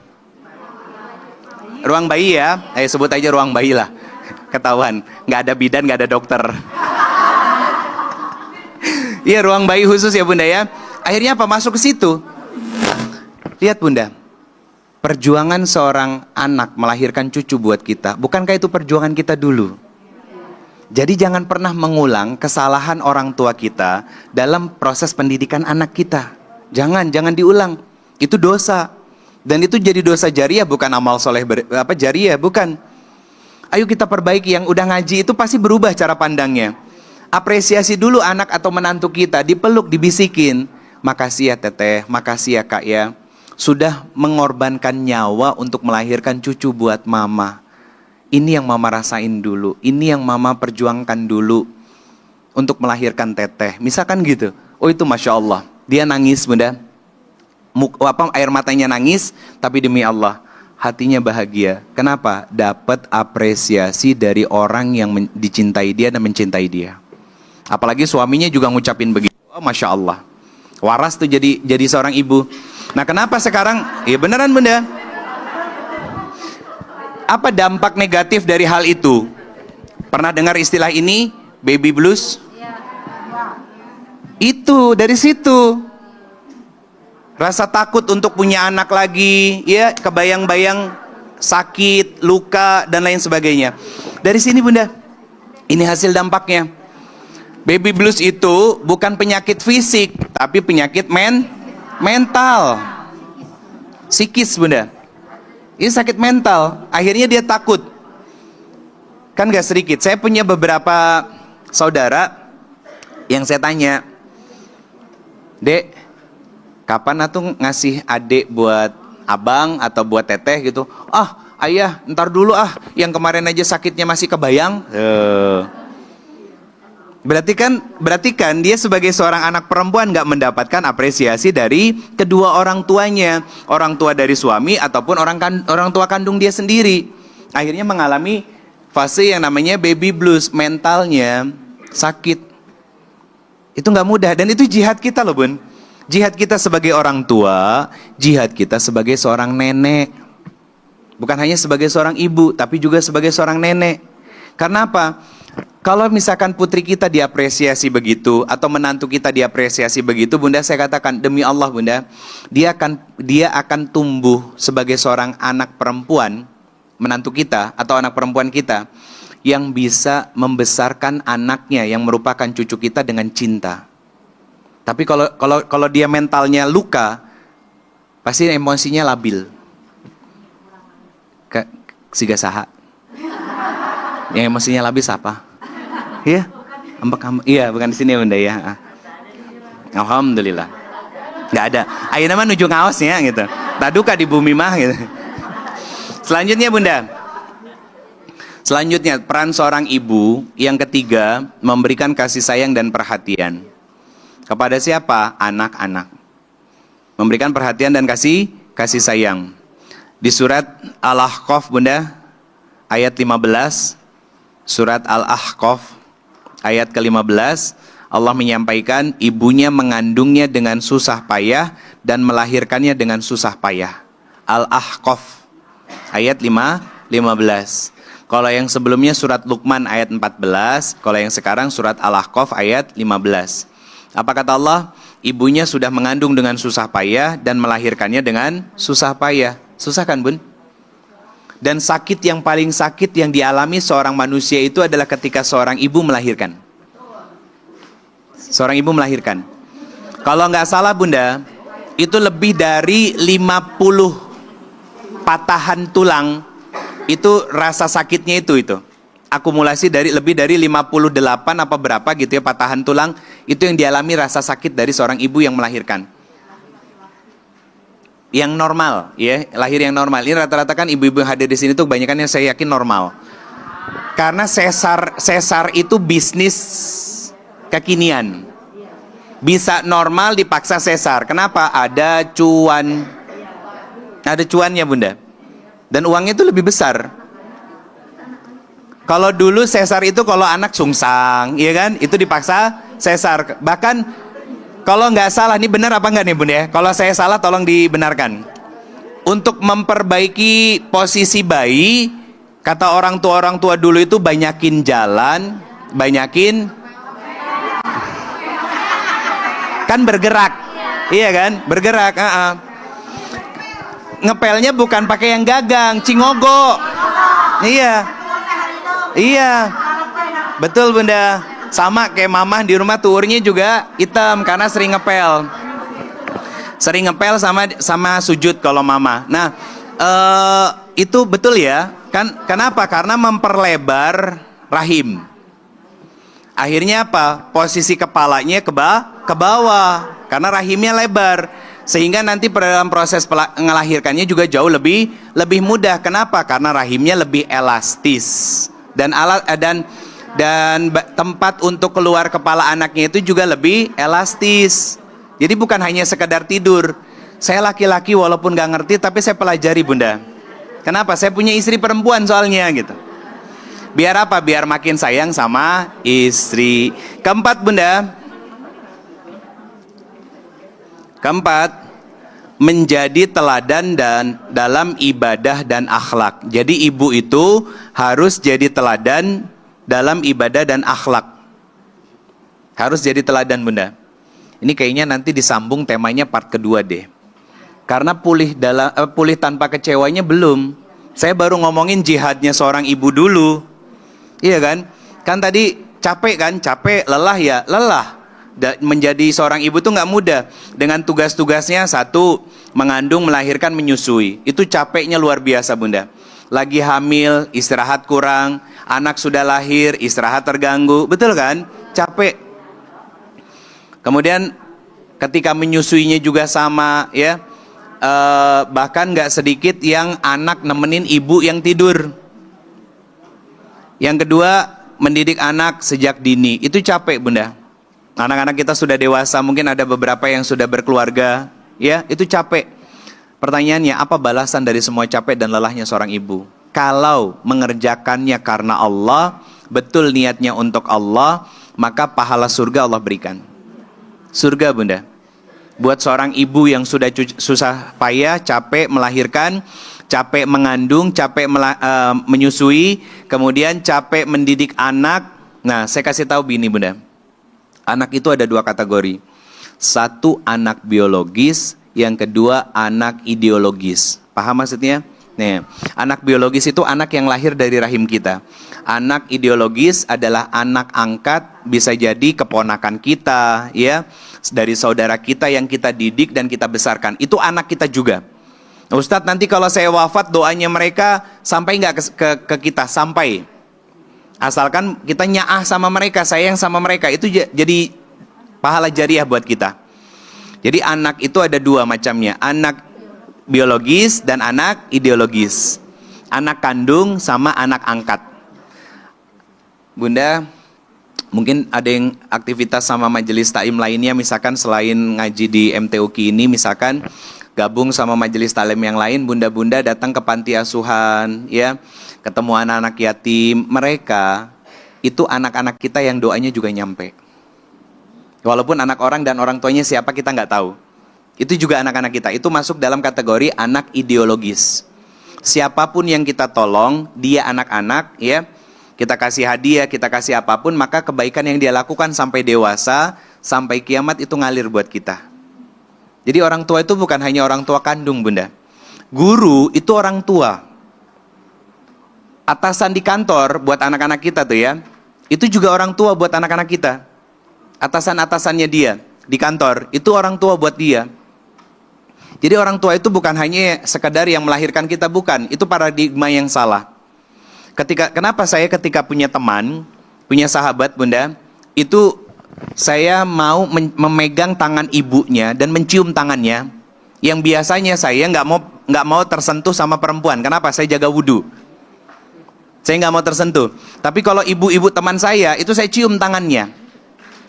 Ruang bayi ya. Ayo sebut aja ruang bayi lah. Ketahuan, nggak ada bidan, nggak ada dokter. Iya, ruang bayi khusus ya bunda ya. Akhirnya apa? Masuk ke situ. Lihat bunda, perjuangan seorang anak melahirkan cucu buat kita, bukankah itu perjuangan kita dulu? Jadi jangan pernah mengulang kesalahan orang tua kita dalam proses pendidikan anak kita. Jangan diulang. Itu dosa. Dan itu jadi dosa jariah, bukan amal soleh jariah, bukan. Ayo kita perbaiki. Yang udah ngaji itu pasti berubah cara pandangnya. Apresiasi dulu anak atau menantu kita, dipeluk, dibisikin. Makasih ya teteh, makasih ya kak ya. Sudah mengorbankan nyawa untuk melahirkan cucu buat mama. Ini yang mama rasain dulu, ini yang mama perjuangkan dulu untuk melahirkan teteh. Misalkan gitu. Oh itu Masya Allah. Dia nangis bunda. Air matanya nangis, tapi demi Allah hatinya bahagia. Kenapa? Dapat apresiasi dari orang yang dicintai dia dan mencintai dia. Apalagi suaminya juga ngucapin begitu. Oh Masya Allah. Waras tuh jadi seorang ibu. Nah kenapa sekarang? Ya beneran bunda. Apa dampak negatif dari hal itu? Pernah dengar istilah ini? Baby blues? Itu dari situ. Rasa takut untuk punya anak lagi, ya, kebayang-bayang sakit, luka dan lain sebagainya. Dari sini bunda. Ini hasil dampaknya. Baby blues itu bukan penyakit fisik, tapi penyakit mental. Psikis bunda. Ini sakit mental. Akhirnya dia takut. Kan gak sedikit. Saya punya beberapa saudara yang saya tanya, Dek, kapan atuh ngasih adik buat abang atau buat teteh gitu? Ah ayah ntar dulu ah, yang kemarin aja sakitnya masih kebayang. Berarti kan dia sebagai seorang anak perempuan gak mendapatkan apresiasi dari kedua orang tuanya, orang tua dari suami ataupun orang tua kandung dia sendiri. Akhirnya mengalami fase yang namanya baby blues, mentalnya sakit. Itu gak mudah dan itu jihad kita loh bun. Jihad kita sebagai orang tua, jihad kita sebagai seorang nenek. Bukan hanya sebagai seorang ibu, tapi juga sebagai seorang nenek. Karena apa? Kalau misalkan putri kita diapresiasi begitu atau menantu kita diapresiasi begitu, bunda, saya katakan demi Allah bunda, dia akan tumbuh sebagai seorang anak perempuan, menantu kita atau anak perempuan kita yang bisa membesarkan anaknya yang merupakan cucu kita dengan cinta. Tapi kalau dia mentalnya luka, pasti emosinya labil. Siga saha. Yang emosinya labil siapa? Iya, iya bukan di sini bunda ya. Alhamdulillah, nggak ada. Ayo nama nuju ngaosnya gitu. Taduka di bumi mah gitu. Selanjutnya bunda. Selanjutnya peran seorang ibu yang ketiga memberikan kasih sayang dan perhatian kepada siapa? Anak-anak. Memberikan perhatian dan kasih sayang. Di surat Al-Ahqaf bunda ayat 15. Surat Al-Ahqaf ayat ke-15, Allah menyampaikan ibunya mengandungnya dengan susah payah dan melahirkannya dengan susah payah. Al-Ahqaf ayat 15. Kalau yang sebelumnya surat Luqman ayat 14, kalau yang sekarang surat Al-Ahqaf ayat 15. Apa kata Allah? Ibunya sudah mengandung dengan susah payah dan melahirkannya dengan susah payah. Susah kan bun? Dan sakit yang paling sakit yang dialami seorang manusia itu adalah ketika seorang ibu melahirkan. Seorang ibu melahirkan. Kalau nggak salah bunda, itu lebih dari 50 patahan tulang. Itu rasa sakitnya itu. Akumulasi dari lebih dari 58 apa berapa gitu ya patahan tulang. Itu yang dialami rasa sakit dari seorang ibu yang melahirkan. yang normal, ya, lahir yang normal. Ini rata-rata kan ibu-ibu yang hadir di sini tuh kebanyakan yang saya yakin normal. Karena sesar itu bisnis kekinian. Bisa normal dipaksa sesar. Kenapa? Ada cuannya Bunda. Dan uangnya itu lebih besar. Kalau dulu sesar itu kalau anak sungsang, ya kan? Itu dipaksa sesar. Bahkan kalau nggak salah, ini benar apa nggak nih Bunda ya? Kalau saya salah tolong dibenarkan. Untuk memperbaiki posisi bayi, kata orang tua dulu itu banyakin jalan, banyakin kan bergerak, iya kan? Bergerak. Ngepelnya bukan pakai yang gagang, cingogo. Iya, betul Bunda. Sama kayak mamah di rumah tuurnya juga hitam karena sering ngepel. Sering ngepel sama sujud kalau mama. Nah, itu betul ya. Kan kenapa? Karena memperlebar rahim. Akhirnya apa? Posisi kepalanya ke bawah karena rahimnya lebar. Sehingga nanti dalam proses melahirkannya juga jauh lebih mudah. Kenapa? Karena rahimnya lebih elastis. Dan tempat untuk keluar kepala anaknya itu juga lebih elastis. Jadi bukan hanya sekedar tidur. Saya laki-laki walaupun gak ngerti, tapi saya pelajari Bunda. Kenapa? Saya punya istri perempuan soalnya gitu. Biar apa? Biar makin sayang sama istri. Keempat Bunda. Keempat, menjadi teladan dan dalam ibadah dan akhlak. Jadi ibu itu harus jadi teladan dalam ibadah dan akhlak. Harus jadi teladan Bunda. Ini kayaknya nanti disambung temanya part kedua deh. Karena pulih tanpa kecewanya belum. Saya baru ngomongin jihadnya seorang ibu dulu. Iya kan? Kan tadi capek kan? Capek, lelah ya? Lelah. Menjadi seorang ibu tuh nggak mudah. Dengan tugas-tugasnya, satu, mengandung, melahirkan, menyusui. Itu capeknya luar biasa Bunda. Lagi hamil, istirahat kurang. Anak sudah lahir, istirahat terganggu. Betul kan? Capek. Kemudian ketika menyusuinya juga sama ya, bahkan nggak sedikit yang anak nemenin ibu yang tidur. Yang kedua, mendidik anak sejak dini. Itu capek Bunda. Anak-anak kita sudah dewasa, mungkin ada beberapa yang sudah berkeluarga, ya, itu capek. Pertanyaannya, apa balasan dari semua capek dan lelahnya seorang ibu? Kalau mengerjakannya karena Allah, betul niatnya untuk Allah, maka pahala surga Allah berikan. Surga Bunda. Buat seorang ibu yang sudah susah payah, capek melahirkan, capek mengandung, capek menyusui, kemudian capek mendidik anak. Nah, saya kasih tahu bini Bunda. Anak itu ada dua kategori. Satu anak biologis, yang kedua anak ideologis. Paham maksudnya? Nih, anak biologis itu anak yang lahir dari rahim kita. Anak ideologis adalah anak angkat, bisa jadi keponakan kita, ya, dari saudara kita yang kita didik dan kita besarkan. Itu anak kita juga. Ustadz, nanti kalau saya wafat doanya mereka sampai nggak ke kita? Sampai. Asalkan kita nyaah sama mereka, sayang sama mereka, itu jadi pahala jariah buat kita. Jadi anak itu ada dua macamnya, anak biologis dan anak ideologis. Anak kandung sama anak angkat. Bunda, mungkin ada yang aktivitas sama majelis taim lainnya, misalkan selain ngaji di MTUK ini, misalkan gabung sama majelis talim yang lain, bunda-bunda datang ke panti asuhan, ya, ketemu anak-anak yatim. Mereka itu anak-anak kita yang doanya juga nyampe. Walaupun anak orang dan orang tuanya siapa kita nggak tahu. Itu juga anak-anak kita. Itu masuk dalam kategori anak ideologis. Siapapun yang kita tolong, dia anak-anak, ya, kita kasih hadiah, kita kasih apapun, maka kebaikan yang dia lakukan sampai dewasa, sampai kiamat itu ngalir buat kita. Jadi orang tua itu bukan hanya orang tua kandung Bunda. Guru itu orang tua. Atasan di kantor buat anak-anak kita tuh ya, itu juga orang tua buat anak-anak kita. Atasan-atasannya dia di kantor, itu orang tua buat dia. Jadi orang tua itu bukan hanya sekedar yang melahirkan kita, bukan. Itu paradigma yang salah. Kenapa saya ketika punya teman, punya sahabat Bunda, itu saya mau memegang tangan ibunya dan mencium tangannya. yang biasanya saya nggak mau tersentuh sama perempuan. Kenapa? Saya jaga wudhu. Saya nggak mau tersentuh. Tapi kalau ibu-ibu teman saya, itu saya cium tangannya.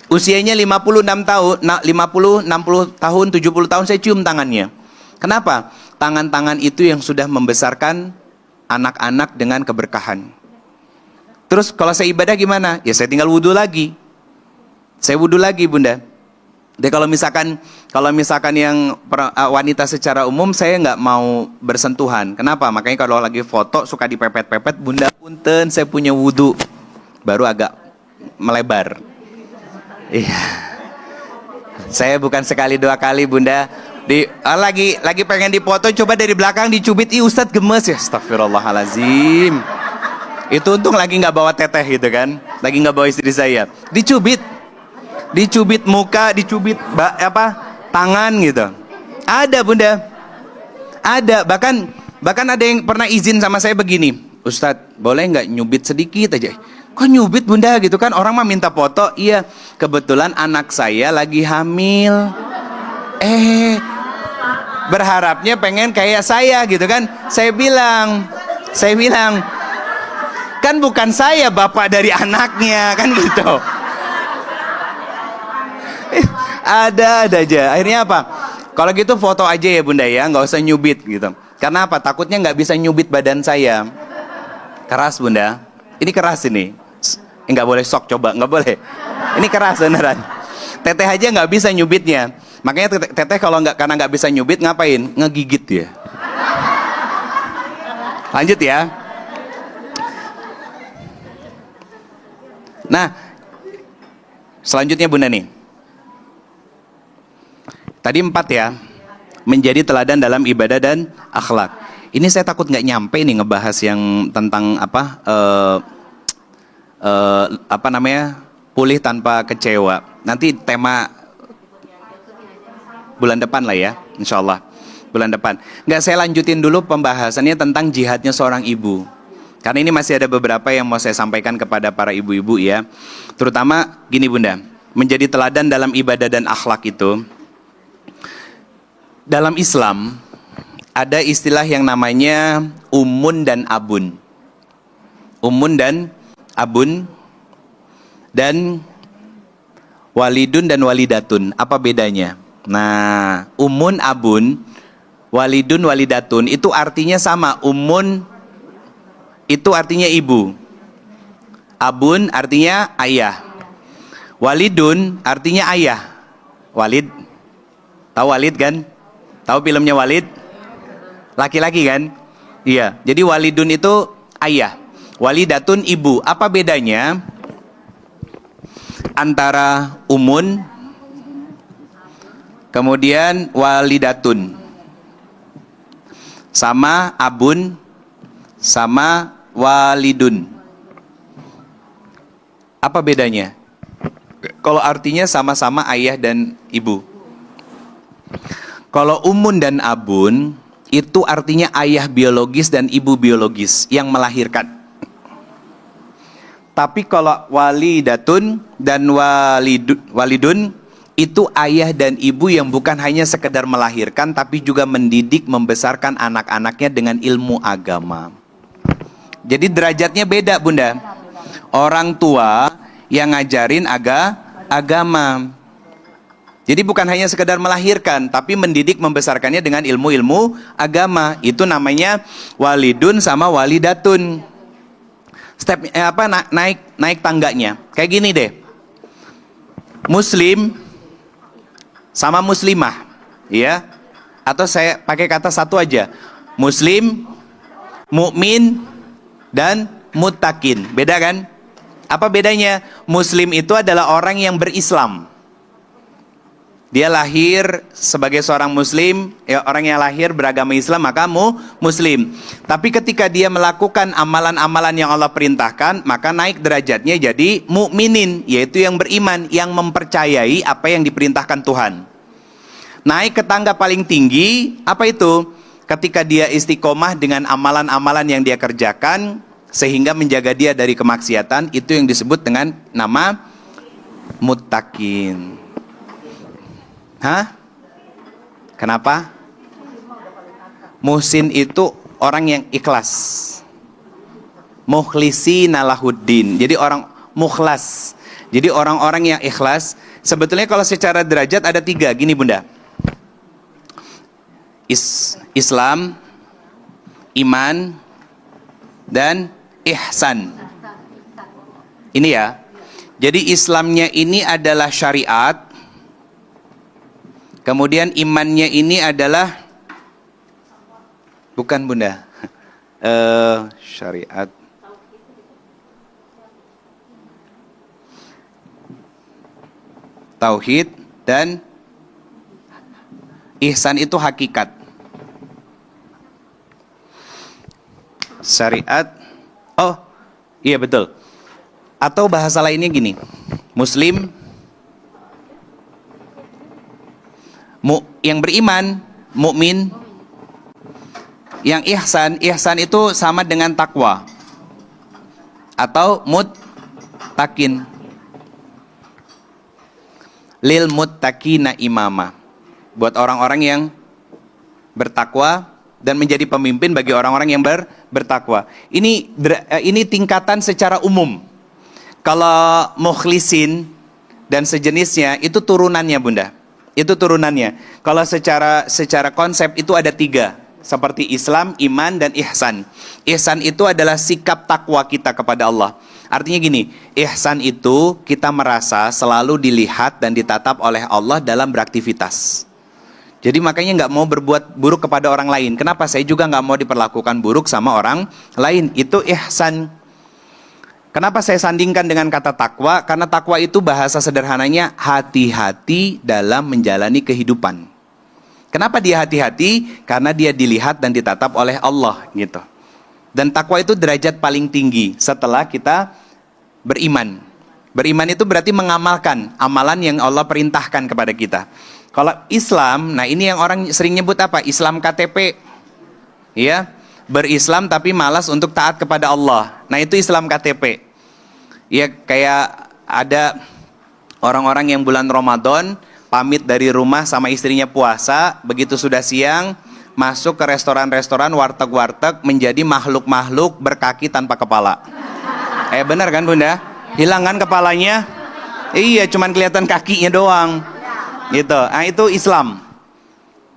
Usianya 56 tahun, 50, 60 tahun, 70 tahun, saya cium tangannya. Kenapa? Tangan-tangan itu yang sudah membesarkan anak-anak dengan keberkahan. Terus kalau saya ibadah gimana? Ya saya tinggal wudhu lagi. Saya wudhu lagi, Bunda. Jadi kalau misalkan yang wanita secara umum, saya nggak mau bersentuhan. Kenapa? Makanya kalau lagi foto suka dipepet-pepet, Bunda punten, saya punya wudhu, baru agak melebar. Iya. Saya bukan sekali dua kali, Bunda. Lagi pengen dipoto, coba dari belakang dicubit, ih Ustadz gemes ya. Astagfirullahalazim. Itu untung lagi nggak bawa teteh gitu kan, lagi nggak bawa istri saya. Dicubit muka, dicubit tangan gitu. Ada, Bunda. Ada, bahkan ada yang pernah izin sama saya begini, Ustadz boleh nggak nyubit sedikit aja? Kok nyubit, Bunda, gitu kan? Orang mah minta foto. Iya, kebetulan anak saya lagi hamil. Berharapnya pengen kayak saya gitu kan? Saya bilang, kan bukan saya bapak dari anaknya, kan gitu. Ada aja. Akhirnya apa? Kalau gitu foto aja ya, Bunda ya, nggak usah nyubit gitu. Karena apa? Takutnya nggak bisa nyubit badan saya. Keras, Bunda. Ini keras ini. Nggak boleh sok coba, nggak boleh. Ini keras beneran. Teteh aja nggak bisa nyubitnya. Makanya teteh kalau karena nggak bisa nyubit ngapain? Ngegigit ya. Lanjut ya. Nah, selanjutnya Bunda nih. Tadi 4 ya, menjadi teladan dalam ibadah dan akhlak. Ini saya takut nggak nyampe nih ngebahas yang tentang pulih tanpa kecewa. Nanti tema bulan depan lah ya, insya Allah bulan depan. Nggak, saya lanjutin dulu pembahasannya tentang jihadnya seorang ibu. Karena ini masih ada beberapa yang mau saya sampaikan kepada para ibu-ibu ya. Terutama gini, Bunda, menjadi teladan dalam ibadah dan akhlak itu. Dalam Islam ada istilah yang namanya ummun dan abun. Ummun dan abun, dan walidun dan walidatun. Apa bedanya? Nah, ummun, abun, walidun, walidatun itu artinya sama. Ummun itu artinya ibu, abun artinya ayah, walidun artinya ayah. Walid, tahu Walid kan? Tahu filmnya Walid? Laki-laki kan? Iya. Jadi walidun itu ayah, walidatun ibu. Apa bedanya antara umun kemudian walidatun sama abun sama walidun? Apa bedanya? Kalau artinya sama-sama ayah dan ibu. Kalau umun dan abun itu artinya ayah biologis dan ibu biologis yang melahirkan. Tapi kalau walidatun dan walidun itu ayah dan ibu yang bukan hanya sekedar melahirkan, tapi juga mendidik, membesarkan anak-anaknya dengan ilmu agama. Jadi derajatnya beda, Bunda. Orang tua yang ngajarin agama. Jadi bukan hanya sekedar melahirkan, tapi mendidik, membesarkannya dengan ilmu-ilmu agama. Itu namanya walidun sama walidatun. Step naik tangganya. Kayak gini deh. Muslim sama muslimah, ya. Atau saya pakai kata satu aja. Muslim, mukmin, dan muttaqin. Beda kan? Apa bedanya? Muslim itu adalah orang yang berislam. Dia lahir sebagai seorang muslim, ya, orang yang lahir beragama Islam, maka muslim. Tapi ketika dia melakukan amalan-amalan yang Allah perintahkan, maka naik derajatnya jadi mukminin, yaitu yang beriman, yang mempercayai apa yang diperintahkan Tuhan. Naik ke tangga paling tinggi, apa itu? Ketika dia istiqomah dengan amalan-amalan yang dia kerjakan, sehingga menjaga dia dari kemaksiatan, itu yang disebut dengan nama muttaqin. Hah? Kenapa? Muhsin itu orang yang ikhlas. Mukhlishina lahuddin. Jadi orang mukhlas. Jadi orang-orang yang ikhlas. Sebetulnya kalau secara derajat ada 3. Gini Bunda. Islam, iman, dan ihsan. Ini ya. Jadi Islamnya ini adalah syariat. Kemudian imannya ini adalah, bukan Bunda, syariat. Tauhid dan ihsan itu hakikat. Syariat, oh iya betul. Atau bahasa lainnya gini, Muslim, yang beriman, mukmin. Yang ihsan itu sama dengan takwa atau muttaqin. Lil muttaqina imama. Buat orang-orang yang bertakwa dan menjadi pemimpin bagi orang-orang yang bertakwa. Ini tingkatan secara umum. Kalau mukhlisin dan sejenisnya itu turunannya Bunda. Itu turunannya. Kalau secara konsep itu ada 3. Seperti Islam, iman, dan ihsan. Ihsan itu adalah sikap takwa kita kepada Allah. Artinya gini, ihsan itu kita merasa selalu dilihat dan ditatap oleh Allah dalam beraktivitas. Jadi makanya nggak mau berbuat buruk kepada orang lain. Kenapa? Saya juga nggak mau diperlakukan buruk sama orang lain. Itu ihsan. Kenapa saya sandingkan dengan kata takwa? Karena takwa itu bahasa sederhananya hati-hati dalam menjalani kehidupan. Kenapa dia hati-hati? Karena dia dilihat dan ditatap oleh Allah gitu. Dan takwa itu derajat paling tinggi setelah kita beriman. Beriman itu berarti mengamalkan amalan yang Allah perintahkan kepada kita. Kalau Islam, nah ini yang orang sering nyebut apa? Islam KTP. Ya, berislam tapi malas untuk taat kepada Allah. Nah, itu Islam KTP. Ya, kayak ada orang-orang yang bulan Ramadan pamit dari rumah sama istrinya puasa, begitu sudah siang masuk ke restoran-restoran, warteg-warteg, menjadi makhluk-makhluk berkaki tanpa kepala. Benar kan Bunda? Hilang kan kepalanya? Iya, cuman kelihatan kakinya doang. Gitu. Nah, itu Islam.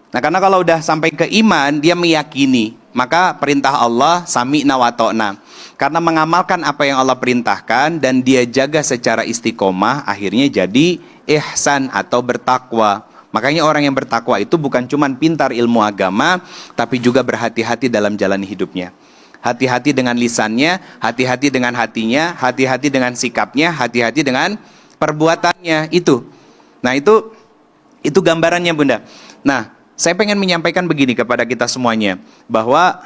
Nah, karena kalau udah sampai ke iman, dia meyakini, maka perintah Allah sami'na wa ta'na. Karena mengamalkan apa yang Allah perintahkan dan dia jaga secara istiqomah, akhirnya jadi ihsan atau bertakwa. Makanya orang yang bertakwa itu bukan cuma pintar ilmu agama, tapi juga berhati-hati dalam jalan hidupnya. Hati-hati dengan lisannya, hati-hati dengan hatinya, hati-hati dengan sikapnya, hati-hati dengan perbuatannya itu. Nah, itu gambarannya Bunda. Nah, saya pengen menyampaikan begini kepada kita semuanya, bahwa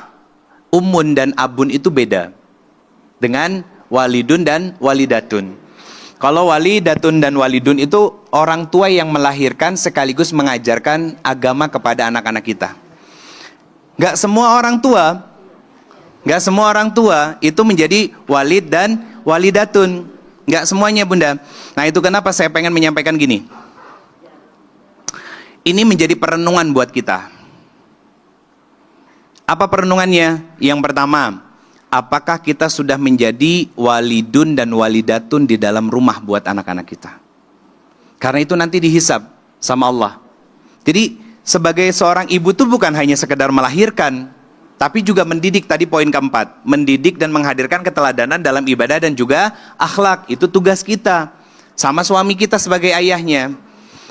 ummun dan abun itu beda dengan walidun dan walidatun. Kalau walidatun dan walidun itu orang tua yang melahirkan sekaligus mengajarkan agama kepada anak-anak kita. Gak semua orang tua itu menjadi walid dan walidatun. Gak semuanya Bunda. Nah, itu kenapa saya pengen menyampaikan gini. Ini menjadi perenungan buat kita. Apa perenungannya? Yang pertama, apakah kita sudah menjadi walidun dan walidatun di dalam rumah buat anak-anak kita? Karena itu nanti dihisab sama Allah. Jadi sebagai seorang ibu itu bukan hanya sekedar melahirkan, tapi juga mendidik. Tadi poin keempat, mendidik dan menghadirkan keteladanan dalam ibadah dan juga akhlak. Itu tugas kita. Sama suami kita sebagai ayahnya.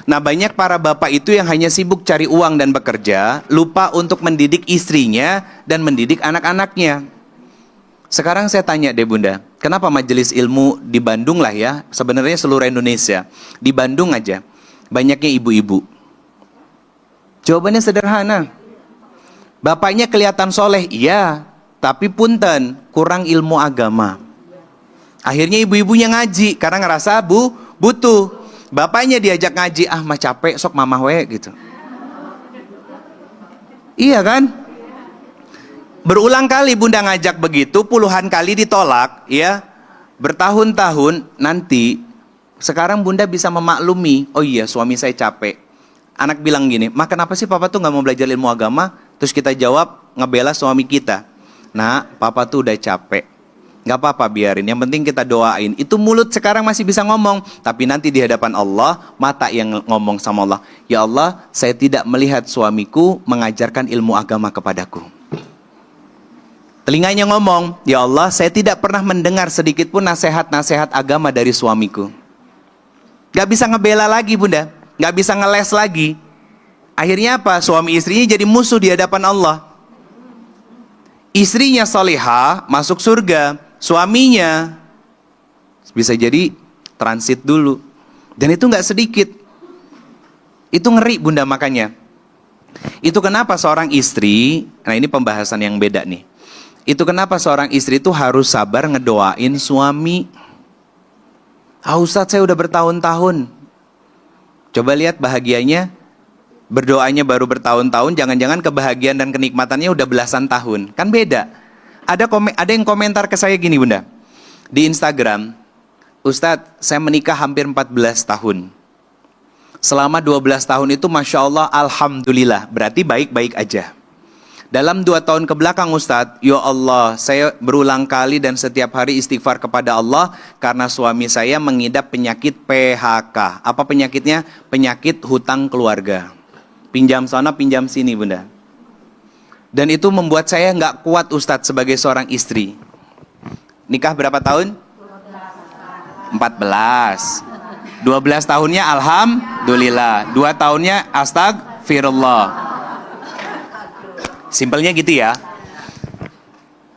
Nah, banyak para bapak itu yang hanya sibuk cari uang dan bekerja, lupa untuk mendidik istrinya dan mendidik anak-anaknya. Sekarang saya tanya deh Bunda, kenapa majelis ilmu di Bandung lah ya, sebenarnya seluruh Indonesia, di Bandung aja, banyaknya ibu-ibu? Jawabannya sederhana. Bapaknya kelihatan soleh, iya, tapi punten, kurang ilmu agama. Akhirnya ibu-ibunya ngaji, karena ngerasa butuh. Bapaknya diajak ngaji, mah capek, sok mamah we, gitu. Iya kan? Berulang kali Bunda ngajak begitu, puluhan kali ditolak, ya. Bertahun-tahun nanti, sekarang Bunda bisa memaklumi, oh iya suami saya capek. Anak bilang gini, kenapa sih papa tuh gak mau belajar ilmu agama? Terus kita jawab, ngebela suami kita. Nah, papa tuh udah capek. Gak apa-apa, biarin. Yang penting kita doain. Itu mulut sekarang masih bisa ngomong, tapi nanti di hadapan Allah, mata yang ngomong sama Allah. Ya Allah, saya tidak melihat suamiku mengajarkan ilmu agama kepadaku. Telinganya ngomong, ya Allah, saya tidak pernah mendengar sedikit pun nasihat-nasihat agama dari suamiku. Gak bisa ngebela lagi, Bunda. Gak bisa ngeles lagi. Akhirnya apa? Suami istrinya jadi musuh di hadapan Allah. Istrinya salihah, masuk surga. Suaminya bisa jadi transit dulu. Dan itu gak sedikit. Itu ngeri, Bunda, makanya. Itu kenapa seorang istri, nah ini pembahasan yang beda nih. Itu kenapa seorang istri itu harus sabar ngedoain suami. Ustadz, saya udah bertahun-tahun. Coba lihat bahagianya. Berdoanya baru bertahun-tahun, jangan-jangan kebahagiaan dan kenikmatannya udah belasan tahun. Kan beda. Ada yang komentar ke saya gini, Bunda. Di Instagram, Ustadz, saya menikah hampir 14 tahun. Selama 12 tahun itu Masya Allah, Alhamdulillah. Berarti baik-baik aja. Dalam 2 tahun ke belakang, Ustadz, ya Allah, saya berulang kali dan setiap hari istighfar kepada Allah karena suami saya mengidap penyakit PHK. Apa penyakitnya? Penyakit hutang keluarga. Pinjam sana, pinjam sini, Bunda. Dan itu membuat saya nggak kuat, Ustadz, sebagai seorang istri. Nikah berapa tahun? 14. 12 tahunnya Alhamdulillah. 2 tahunnya Astagfirullah. Simpelnya gitu ya.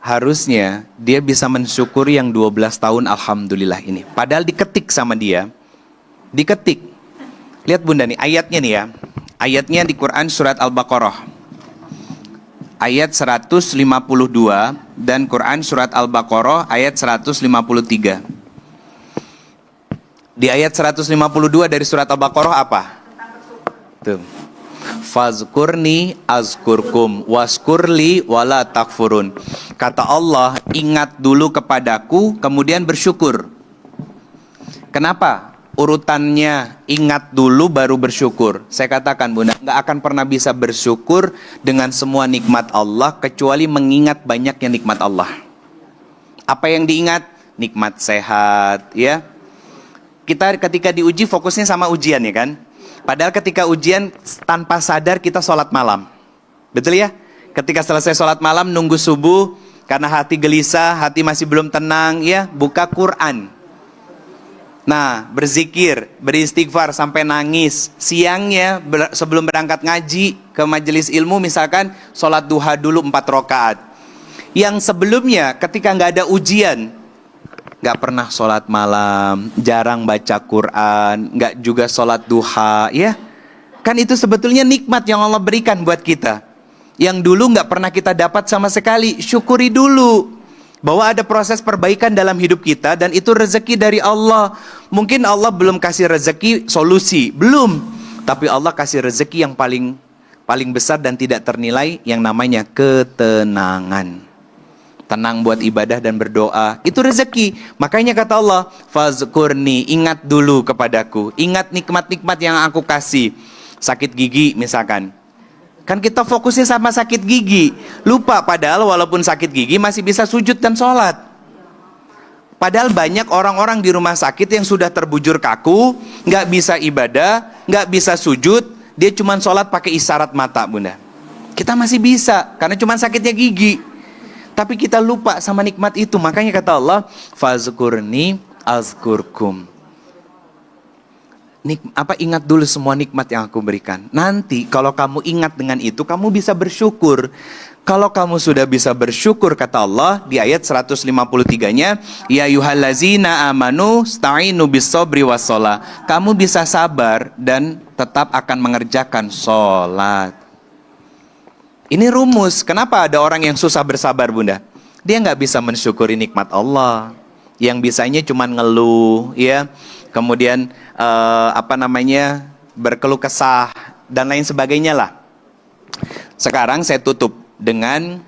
Harusnya dia bisa mensyukuri yang 12 tahun Alhamdulillah ini. Padahal diketik sama dia. Diketik. Lihat, Bunda, nih ayatnya nih ya. Ayatnya di Quran surat Al-Baqarah. Ayat 152 dan Quran surat Al-Baqarah ayat 153. Di ayat 152 dari surat Al-Baqarah apa? Tuh. Fazkurni azkurkum waskurli wala takfurun. Kata Allah, ingat dulu kepadaku kemudian bersyukur. Kenapa? Urutannya ingat dulu baru bersyukur. Saya katakan, Bunda, nggak akan pernah bisa bersyukur dengan semua nikmat Allah kecuali mengingat banyaknya nikmat Allah. Apa yang diingat? Nikmat sehat, ya. Kita ketika diuji fokusnya sama ujian, ya kan? Padahal ketika ujian tanpa sadar kita sholat malam. Betul ya? Ketika selesai sholat malam nunggu subuh karena hati gelisah, hati masih belum tenang, ya, buka Quran. Nah, berzikir, beristighfar sampai nangis. Siangnya sebelum berangkat ngaji ke majelis ilmu misalkan sholat duha dulu 4 rakaat. Yang sebelumnya ketika nggak ada ujian, nggak pernah sholat malam, jarang baca Quran, nggak juga sholat duha, ya. Kan itu sebetulnya nikmat yang Allah berikan buat kita. Yang dulu nggak pernah kita dapat sama sekali. Syukuri dulu bahwa ada proses perbaikan dalam hidup kita dan itu rezeki dari Allah. Mungkin Allah belum kasih rezeki solusi, belum. Tapi Allah kasih rezeki yang paling besar dan tidak ternilai yang namanya ketenangan. Tenang buat ibadah dan berdoa, itu rezeki. Makanya kata Allah, fazkurni, ingat dulu kepadaku. Ingat nikmat-nikmat yang aku kasih. Sakit gigi misalkan. Kan kita fokusnya sama sakit gigi. Lupa padahal walaupun sakit gigi masih bisa sujud dan sholat. Padahal banyak orang-orang di rumah sakit yang sudah terbujur kaku, nggak bisa ibadah, nggak bisa sujud, dia cuma sholat pakai isyarat mata, Bunda. Kita masih bisa, karena cuma sakitnya gigi. Tapi kita lupa sama nikmat itu. Makanya kata Allah, fazkurni azkurkum. Ingat dulu semua nikmat yang aku berikan. Nanti kalau kamu ingat dengan itu, kamu bisa bersyukur. Kalau kamu sudah bisa bersyukur, kata Allah di ayat 153-nya, ya ayyuhallazina amanu sta'inu bis-sabri was-shalah. Kamu bisa sabar dan tetap akan mengerjakan sholat. Ini rumus. Kenapa ada orang yang susah bersabar, Bunda? Dia nggak bisa mensyukuri nikmat Allah. Yang bisanya cuma ngeluh, ya. Kemudian berkeluh kesah dan lain sebagainya lah. Sekarang saya tutup dengan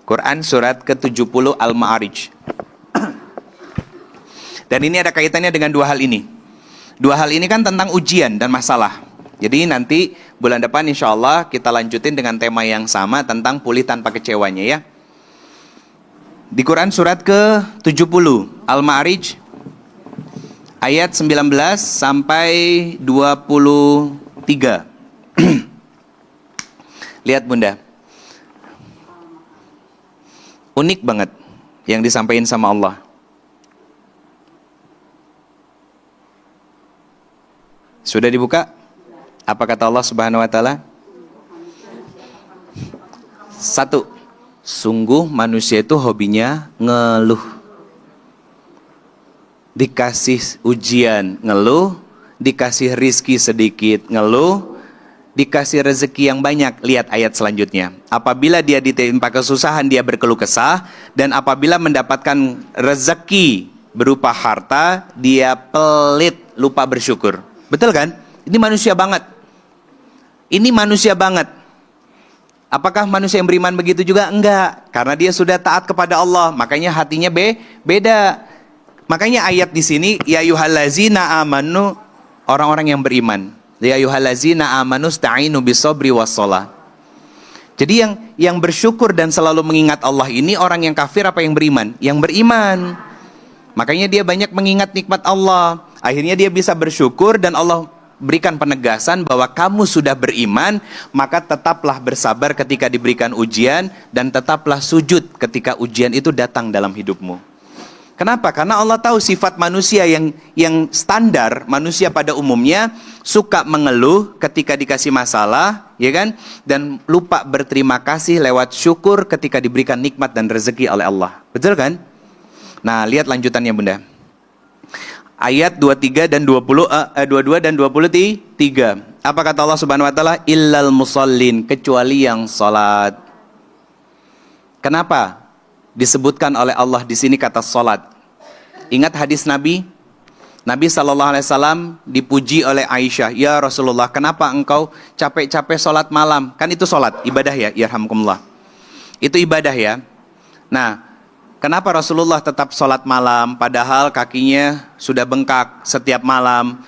Quran surat ke-70 Al-Ma'arij. Dan ini ada kaitannya dengan 2 hal ini. 2 hal ini kan tentang ujian dan masalah. Jadi nanti Bulan depan insya Allah kita lanjutin dengan tema yang sama tentang pulih tanpa kecewanya ya. Di Quran surat ke-70 Al-Ma'arij ayat 19 sampai 23. Lihat Bunda, unik banget yang disampaikan sama Allah. Sudah dibuka? Apa kata Allah Subhanahu wa taala? 1. Sungguh manusia itu hobinya ngeluh. Dikasih ujian ngeluh, dikasih rizki sedikit ngeluh, dikasih rezeki yang banyak. Lihat ayat selanjutnya. Apabila dia ditimpa kesusahan dia berkeluh kesah, dan apabila mendapatkan rezeki berupa harta dia pelit, lupa bersyukur. Betul kan? Ini manusia banget. Ini manusia banget. Apakah manusia yang beriman begitu juga? Enggak. Karena dia sudah taat kepada Allah, makanya hatinya beda. Makanya ayat di sini, ya ayyuhallazina amanu, orang-orang yang beriman. Ya ayyuhallazina amanu sta'inu bisabri wassalah. Jadi yang bersyukur dan selalu mengingat Allah ini orang yang kafir apa yang beriman? Yang beriman. Makanya dia banyak mengingat nikmat Allah. Akhirnya dia bisa bersyukur dan Allah berikan penegasan bahwa kamu sudah beriman, maka tetaplah bersabar ketika diberikan ujian dan tetaplah sujud ketika ujian itu datang dalam hidupmu. Kenapa? Karena Allah tahu sifat manusia yang standar, manusia pada umumnya suka mengeluh ketika dikasih masalah, ya kan? Dan lupa berterima kasih lewat syukur ketika diberikan nikmat dan rezeki oleh Allah. Betul kan? Nah, lihat lanjutannya Bunda. Ayat 23 dan 22 dan 23. Apa kata Allah Subhanahu wa taala? Illal musallin, kecuali yang salat. Kenapa disebutkan oleh Allah di sini kata salat? Ingat hadis Nabi? Nabi SAW dipuji oleh Aisyah, "Ya Rasulullah, kenapa engkau capek-capek salat malam?" Kan itu salat, ibadah ya, yarhamkumullah. Itu ibadah ya. Nah, kenapa Rasulullah tetap sholat malam padahal kakinya sudah bengkak setiap malam?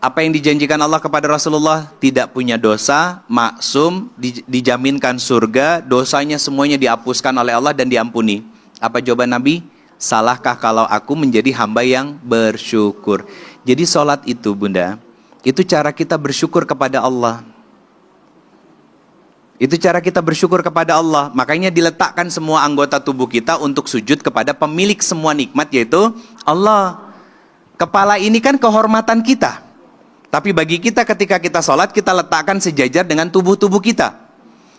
Apa yang dijanjikan Allah kepada Rasulullah? Tidak punya dosa, maksum, dijaminkan surga, dosanya semuanya dihapuskan oleh Allah dan diampuni. Apa jawaban Nabi? Salahkah kalau aku menjadi hamba yang bersyukur? Jadi sholat itu Bunda, itu cara kita bersyukur kepada Allah. Itu cara kita bersyukur kepada Allah. Makanya diletakkan semua anggota tubuh kita untuk sujud kepada pemilik semua nikmat, yaitu Allah. Kepala ini kan kehormatan kita. Tapi bagi kita ketika kita sholat, kita letakkan sejajar dengan tubuh-tubuh kita.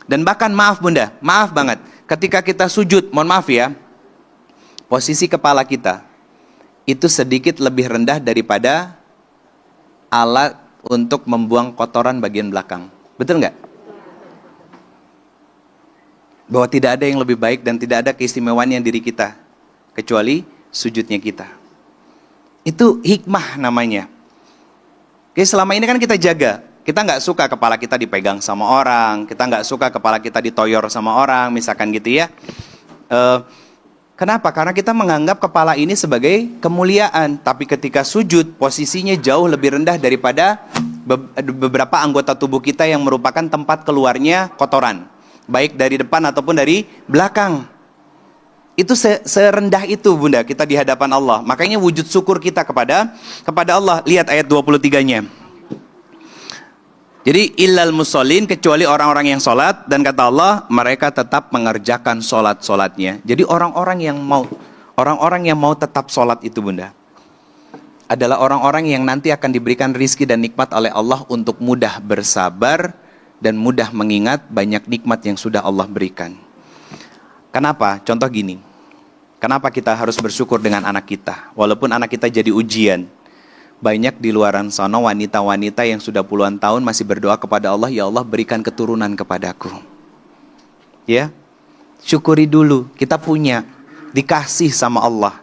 Dan bahkan maaf Bunda, maaf banget, ketika kita sujud, mohon maaf ya, posisi kepala kita itu sedikit lebih rendah daripada alat untuk membuang kotoran bagian belakang. Betul nggak? Bahwa tidak ada yang lebih baik dan tidak ada keistimewaan yang diri kita kecuali sujudnya kita. Itu hikmah namanya. Oke, selama ini kan kita jaga. Kita nggak suka kepala kita dipegang sama orang, kita nggak suka kepala kita ditoyor sama orang, misalkan gitu ya. Kenapa? Karena kita menganggap kepala ini sebagai kemuliaan. Tapi ketika sujud, posisinya jauh lebih rendah daripada beberapa anggota tubuh kita yang merupakan tempat keluarnya kotoran, baik dari depan ataupun dari belakang. Itu serendah itu Bunda kita di hadapan Allah. Makanya wujud syukur kita kepada Allah. Lihat ayat 23-nya. Jadi illal musallin, kecuali orang-orang yang sholat, dan kata Allah mereka tetap mengerjakan sholat-sholatnya. Jadi orang-orang yang mau tetap sholat itu Bunda adalah orang-orang yang nanti akan diberikan rizki dan nikmat oleh Allah untuk mudah bersabar dan mudah mengingat banyak nikmat yang sudah Allah berikan. Kenapa? Contoh gini, kenapa kita harus bersyukur dengan anak kita? Walaupun anak kita jadi ujian. Banyak di luaran sana wanita-wanita yang sudah puluhan tahun masih berdoa kepada Allah, ya Allah berikan keturunan kepadaku. Ya, syukuri dulu, kita punya, dikasih sama Allah.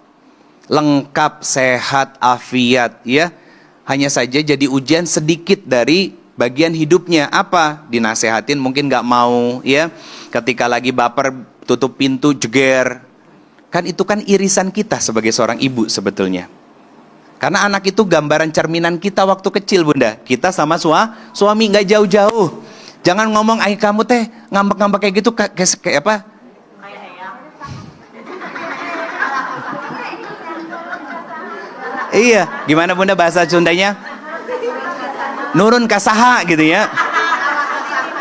Lengkap, sehat, afiat, ya. Hanya saja jadi ujian sedikit dari bagian hidupnya. Apa? Dinasehatin mungkin gak mau, ya. Ketika lagi baper, tutup pintu, jeger. Kan itu kan irisan kita sebagai seorang ibu sebetulnya. Karena anak itu gambaran cerminan kita waktu kecil, Bunda. Kita sama suami nggak jauh-jauh. Jangan ngomong, ayah kamu teh ngambek-ngambek kayak gitu, kayak apa? Iya, gimana Bunda bahasa Sundanya? Nurun kasaha gitu ya.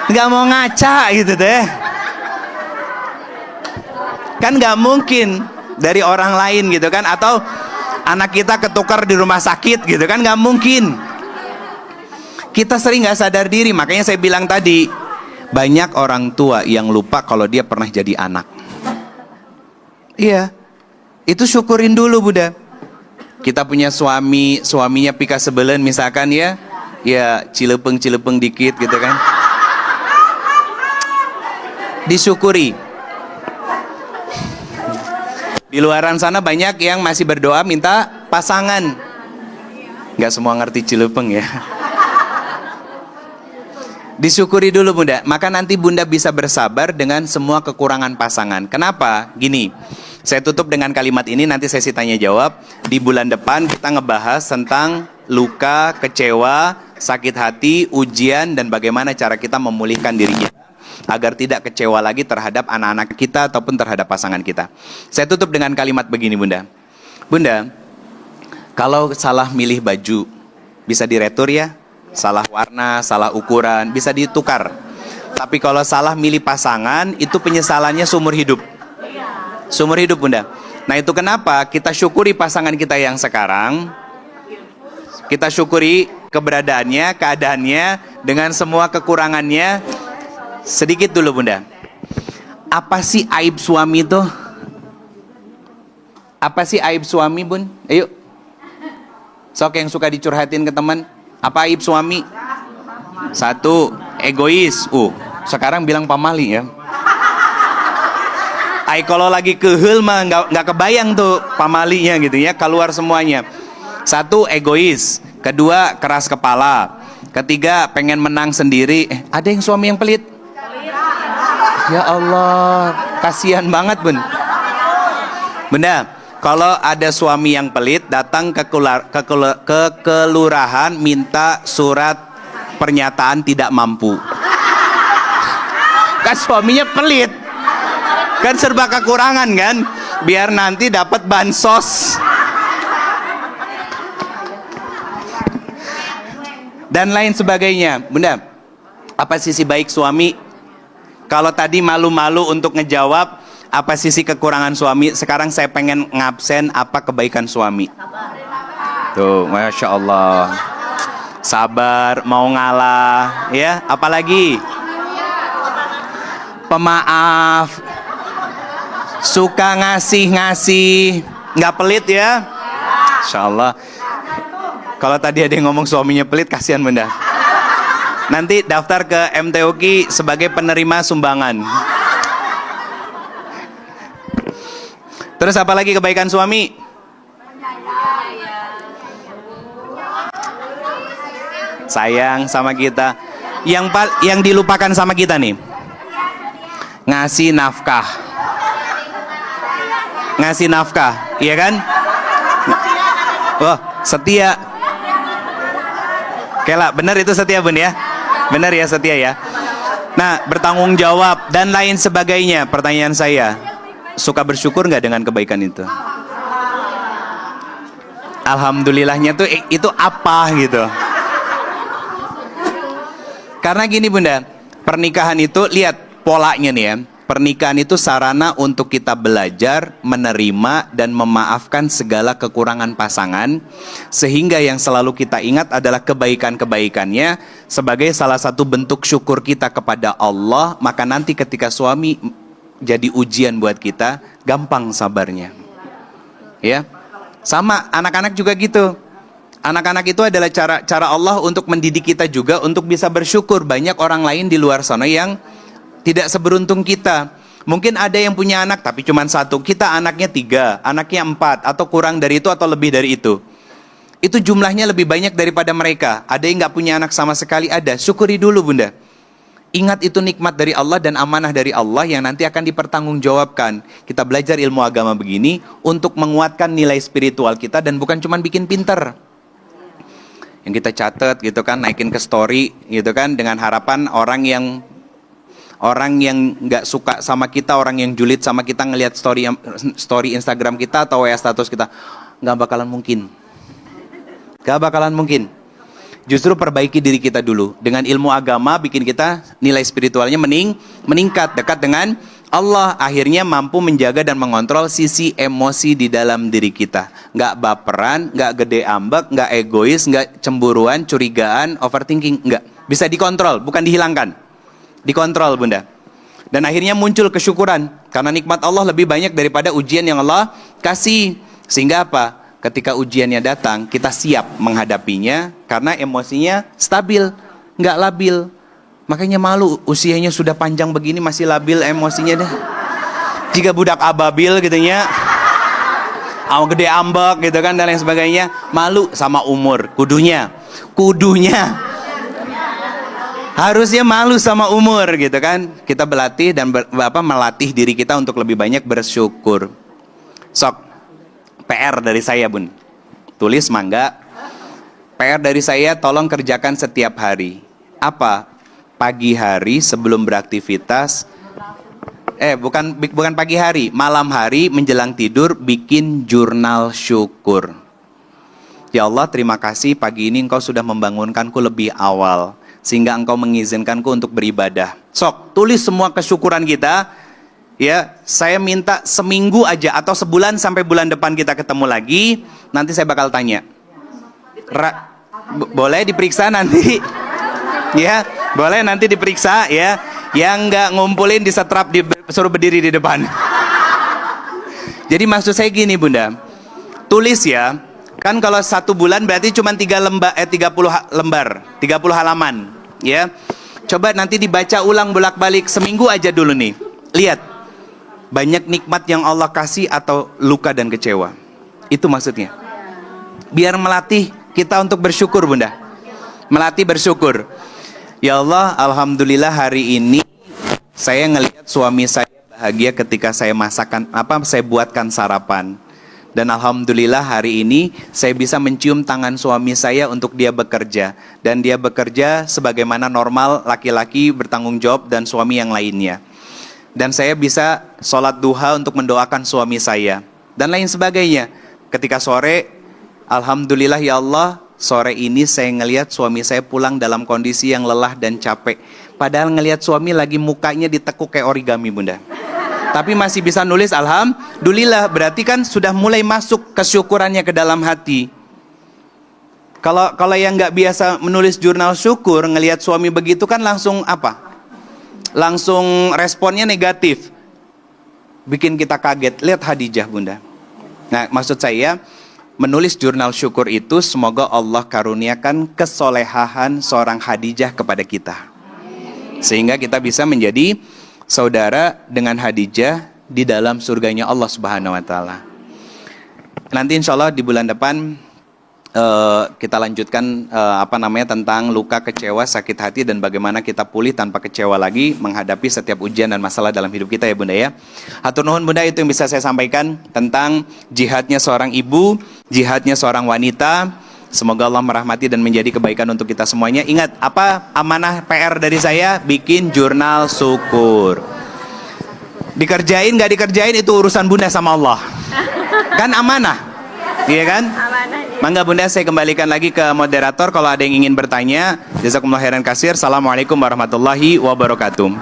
Nggak mau ngaca gitu deh. Kan nggak mungkin dari orang lain gitu kan, atau anak kita ketukar di rumah sakit gitu kan, nggak mungkin. Kita sering nggak sadar diri, makanya saya bilang tadi, banyak orang tua yang lupa kalau dia pernah jadi anak. Iya, itu syukurin dulu Bunda. Kita punya suaminya pika sebelen misalkan ya cilepeng dikit gitu kan. Disyukuri. Di luaran sana banyak yang masih berdoa minta pasangan. Nggak semua ngerti cilepeng ya. Disyukuri dulu Bunda, maka nanti Bunda bisa bersabar dengan semua kekurangan pasangan. Kenapa? Gini, saya tutup dengan kalimat ini, nanti sesi tanya jawab. Di bulan depan kita ngebahas tentang luka, kecewa, sakit hati, ujian, dan bagaimana cara kita memulihkan diri kita agar tidak kecewa lagi terhadap anak-anak kita ataupun terhadap pasangan kita. Saya tutup dengan kalimat begini Bunda. Bunda, kalau salah milih baju, bisa diretur ya? Salah warna, salah ukuran, bisa ditukar. Tapi kalau salah milih pasangan, itu penyesalannya seumur hidup. Seumur hidup Bunda. Nah itu kenapa kita syukuri pasangan kita yang sekarang. Kita syukuri keberadaannya, keadaannya, dengan semua kekurangannya. Sedikit dulu Bunda. Apa sih aib suami itu? Apa sih aib suami Bun? Ayo. Sok yang suka dicurhatin ke teman. Apa aib suami? Satu, egois. Sekarang bilang pamali ya. Kalau lagi keheul mah nggak kebayang tuh pamalinya gitu ya, keluar semuanya. Satu, egois. Kedua, keras kepala. Ketiga, pengen menang sendiri. Ada yang suami yang pelit? Ya Allah, kasihan banget Bun. Bunda, kalau ada suami yang pelit, datang ke kelurahan minta surat pernyataan tidak mampu. Kan suaminya pelit. Kan serba kekurangan kan? Biar nanti dapat bansos. Dan lain sebagainya. Bunda, apa sisi baik suami? Kalau tadi malu-malu untuk ngejawab apa sisi kekurangan suami, sekarang saya pengen ngabsen apa kebaikan suami. Tuh, Masya Allah. Sabar, mau ngalah, ya. Apalagi pemaaf, suka ngasih, nggak pelit ya. Insya Allah. Kalau tadi ada yang ngomong suaminya pelit, kasihan Bunda. Nanti daftar ke MTUKI sebagai penerima sumbangan. Terus apa lagi kebaikan suami? Sayang sama kita. Yang dilupakan sama kita nih, ngasih nafkah. Ngasih nafkah, iya kan? Wah, setia. Kela, benar itu setia Bun ya? Benar ya, setia ya. Nah, bertanggung jawab dan lain sebagainya. Pertanyaan saya, suka bersyukur nggak dengan kebaikan itu? Alhamdulillahnya tuh itu apa gitu? Karena gini Bunda, pernikahan itu lihat polanya nih ya. Pernikahan itu sarana untuk kita belajar, menerima, dan memaafkan segala kekurangan pasangan. Sehingga yang selalu kita ingat adalah kebaikan-kebaikannya sebagai salah satu bentuk syukur kita kepada Allah. Maka nanti ketika suami jadi ujian buat kita, gampang sabarnya. Ya, sama anak-anak juga gitu. Anak-anak itu adalah cara Allah untuk mendidik kita juga untuk bisa bersyukur. Banyak orang lain di luar sana yang tidak seberuntung kita. Mungkin ada yang punya anak tapi cuma satu, kita anaknya 3, anaknya 4, atau kurang dari itu atau lebih dari itu. Itu jumlahnya lebih banyak daripada mereka. Ada yang nggak punya anak sama sekali, ada. Syukuri dulu Bunda. Ingat itu nikmat dari Allah dan amanah dari Allah yang nanti akan dipertanggungjawabkan. Kita belajar ilmu agama begini untuk menguatkan nilai spiritual kita dan bukan cuma bikin pinter. Yang kita catat gitu kan, naikin ke story gitu kan, dengan harapan orang yang nggak suka sama kita, orang yang julid sama kita ngelihat story Instagram kita atau WA status kita, nggak bakalan mungkin. Justru perbaiki diri kita dulu. Dengan ilmu agama bikin kita nilai spiritualnya meningkat, dekat dengan Allah. Akhirnya mampu menjaga dan mengontrol sisi emosi di dalam diri kita. Nggak baperan, nggak gede ambek, nggak egois, nggak cemburuan, curigaan, overthinking. Nggak. Bisa dikontrol, bukan dihilangkan. Dikontrol, Bunda. Dan akhirnya muncul kesyukuran. Karena nikmat Allah lebih banyak daripada ujian yang Allah kasih. Sehingga apa? Ketika ujiannya datang, kita siap menghadapinya karena emosinya stabil, nggak labil. Makanya malu, usianya sudah panjang begini masih labil emosinya dah. Jika budak ababil gitu ya, gede ambek gitu kan dan lain sebagainya, malu sama umur. Kudunya harusnya malu sama umur gitu kan. Kita berlatih dan melatih diri kita untuk lebih banyak bersyukur. Sok. PR dari saya, Bun. Tulis mangga. PR dari saya, tolong kerjakan setiap hari. Apa? Pagi hari sebelum beraktivitas. Bukan pagi hari, malam hari menjelang tidur bikin jurnal syukur. Ya Allah, terima kasih pagi ini Engkau sudah membangunkanku lebih awal sehingga Engkau mengizinkanku untuk beribadah. Sok, tulis semua kesyukuran kita. Ya, saya minta seminggu aja atau sebulan sampai bulan depan kita ketemu lagi. Nanti saya bakal tanya. Boleh diperiksa nanti? Ya, boleh nanti diperiksa ya. Yang nggak ngumpulin disetrap, suruh berdiri di depan. Jadi maksud saya gini, Bunda. Tulis ya. Kan kalau 1 bulan berarti cuma 30 lembar, 30 halaman. Ya, coba nanti dibaca ulang bolak-balik seminggu aja dulu nih. Lihat. Banyak nikmat yang Allah kasih atau luka dan kecewa. Itu maksudnya. Biar melatih kita untuk bersyukur, Bunda. Melatih bersyukur. Ya Allah, alhamdulillah hari ini saya ngelihat suami saya bahagia ketika saya saya buatkan sarapan. Dan alhamdulillah hari ini saya bisa mencium tangan suami saya untuk dia bekerja. Dan dia bekerja sebagaimana normal laki-laki bertanggung jawab dan suami yang lainnya. Dan saya bisa sholat duha untuk mendoakan suami saya dan lain sebagainya. Ketika sore, alhamdulillah ya Allah, sore ini saya ngelihat suami saya pulang dalam kondisi yang lelah dan capek. Padahal ngelihat suami lagi mukanya ditekuk kayak origami, Bunda. Tapi masih bisa nulis alhamdulillah, berarti kan sudah mulai masuk kesyukurannya ke dalam hati. Kalau yang nggak biasa menulis jurnal syukur, ngelihat suami begitu kan langsung apa? Langsung responnya negatif, bikin kita kaget. Lihat Khadijah, Bunda. Nah, maksud saya menulis jurnal syukur itu semoga Allah karuniakan kesolehahan seorang Khadijah kepada kita, sehingga kita bisa menjadi saudara dengan Khadijah di dalam surganya Allah Subhanahu Wa Taala. Nanti insya Allah di bulan depan kita lanjutkan tentang luka, kecewa, sakit hati dan bagaimana kita pulih tanpa kecewa lagi menghadapi setiap ujian dan masalah dalam hidup kita ya, Bunda ya. Hatur nuhun, Bunda, itu yang bisa saya sampaikan tentang jihadnya seorang ibu, jihadnya seorang wanita. Semoga Allah merahmati dan menjadi kebaikan untuk kita semuanya. Ingat, apa amanah PR dari saya? Bikin jurnal syukur. Dikerjain nggak dikerjain itu urusan Bunda sama Allah. Kan amanah, iya kan? Mangga Bunda, saya kembalikan lagi ke moderator kalau ada yang ingin bertanya. Jazakumullah khairan katsir. Assalamualaikum warahmatullahi wabarakatuh.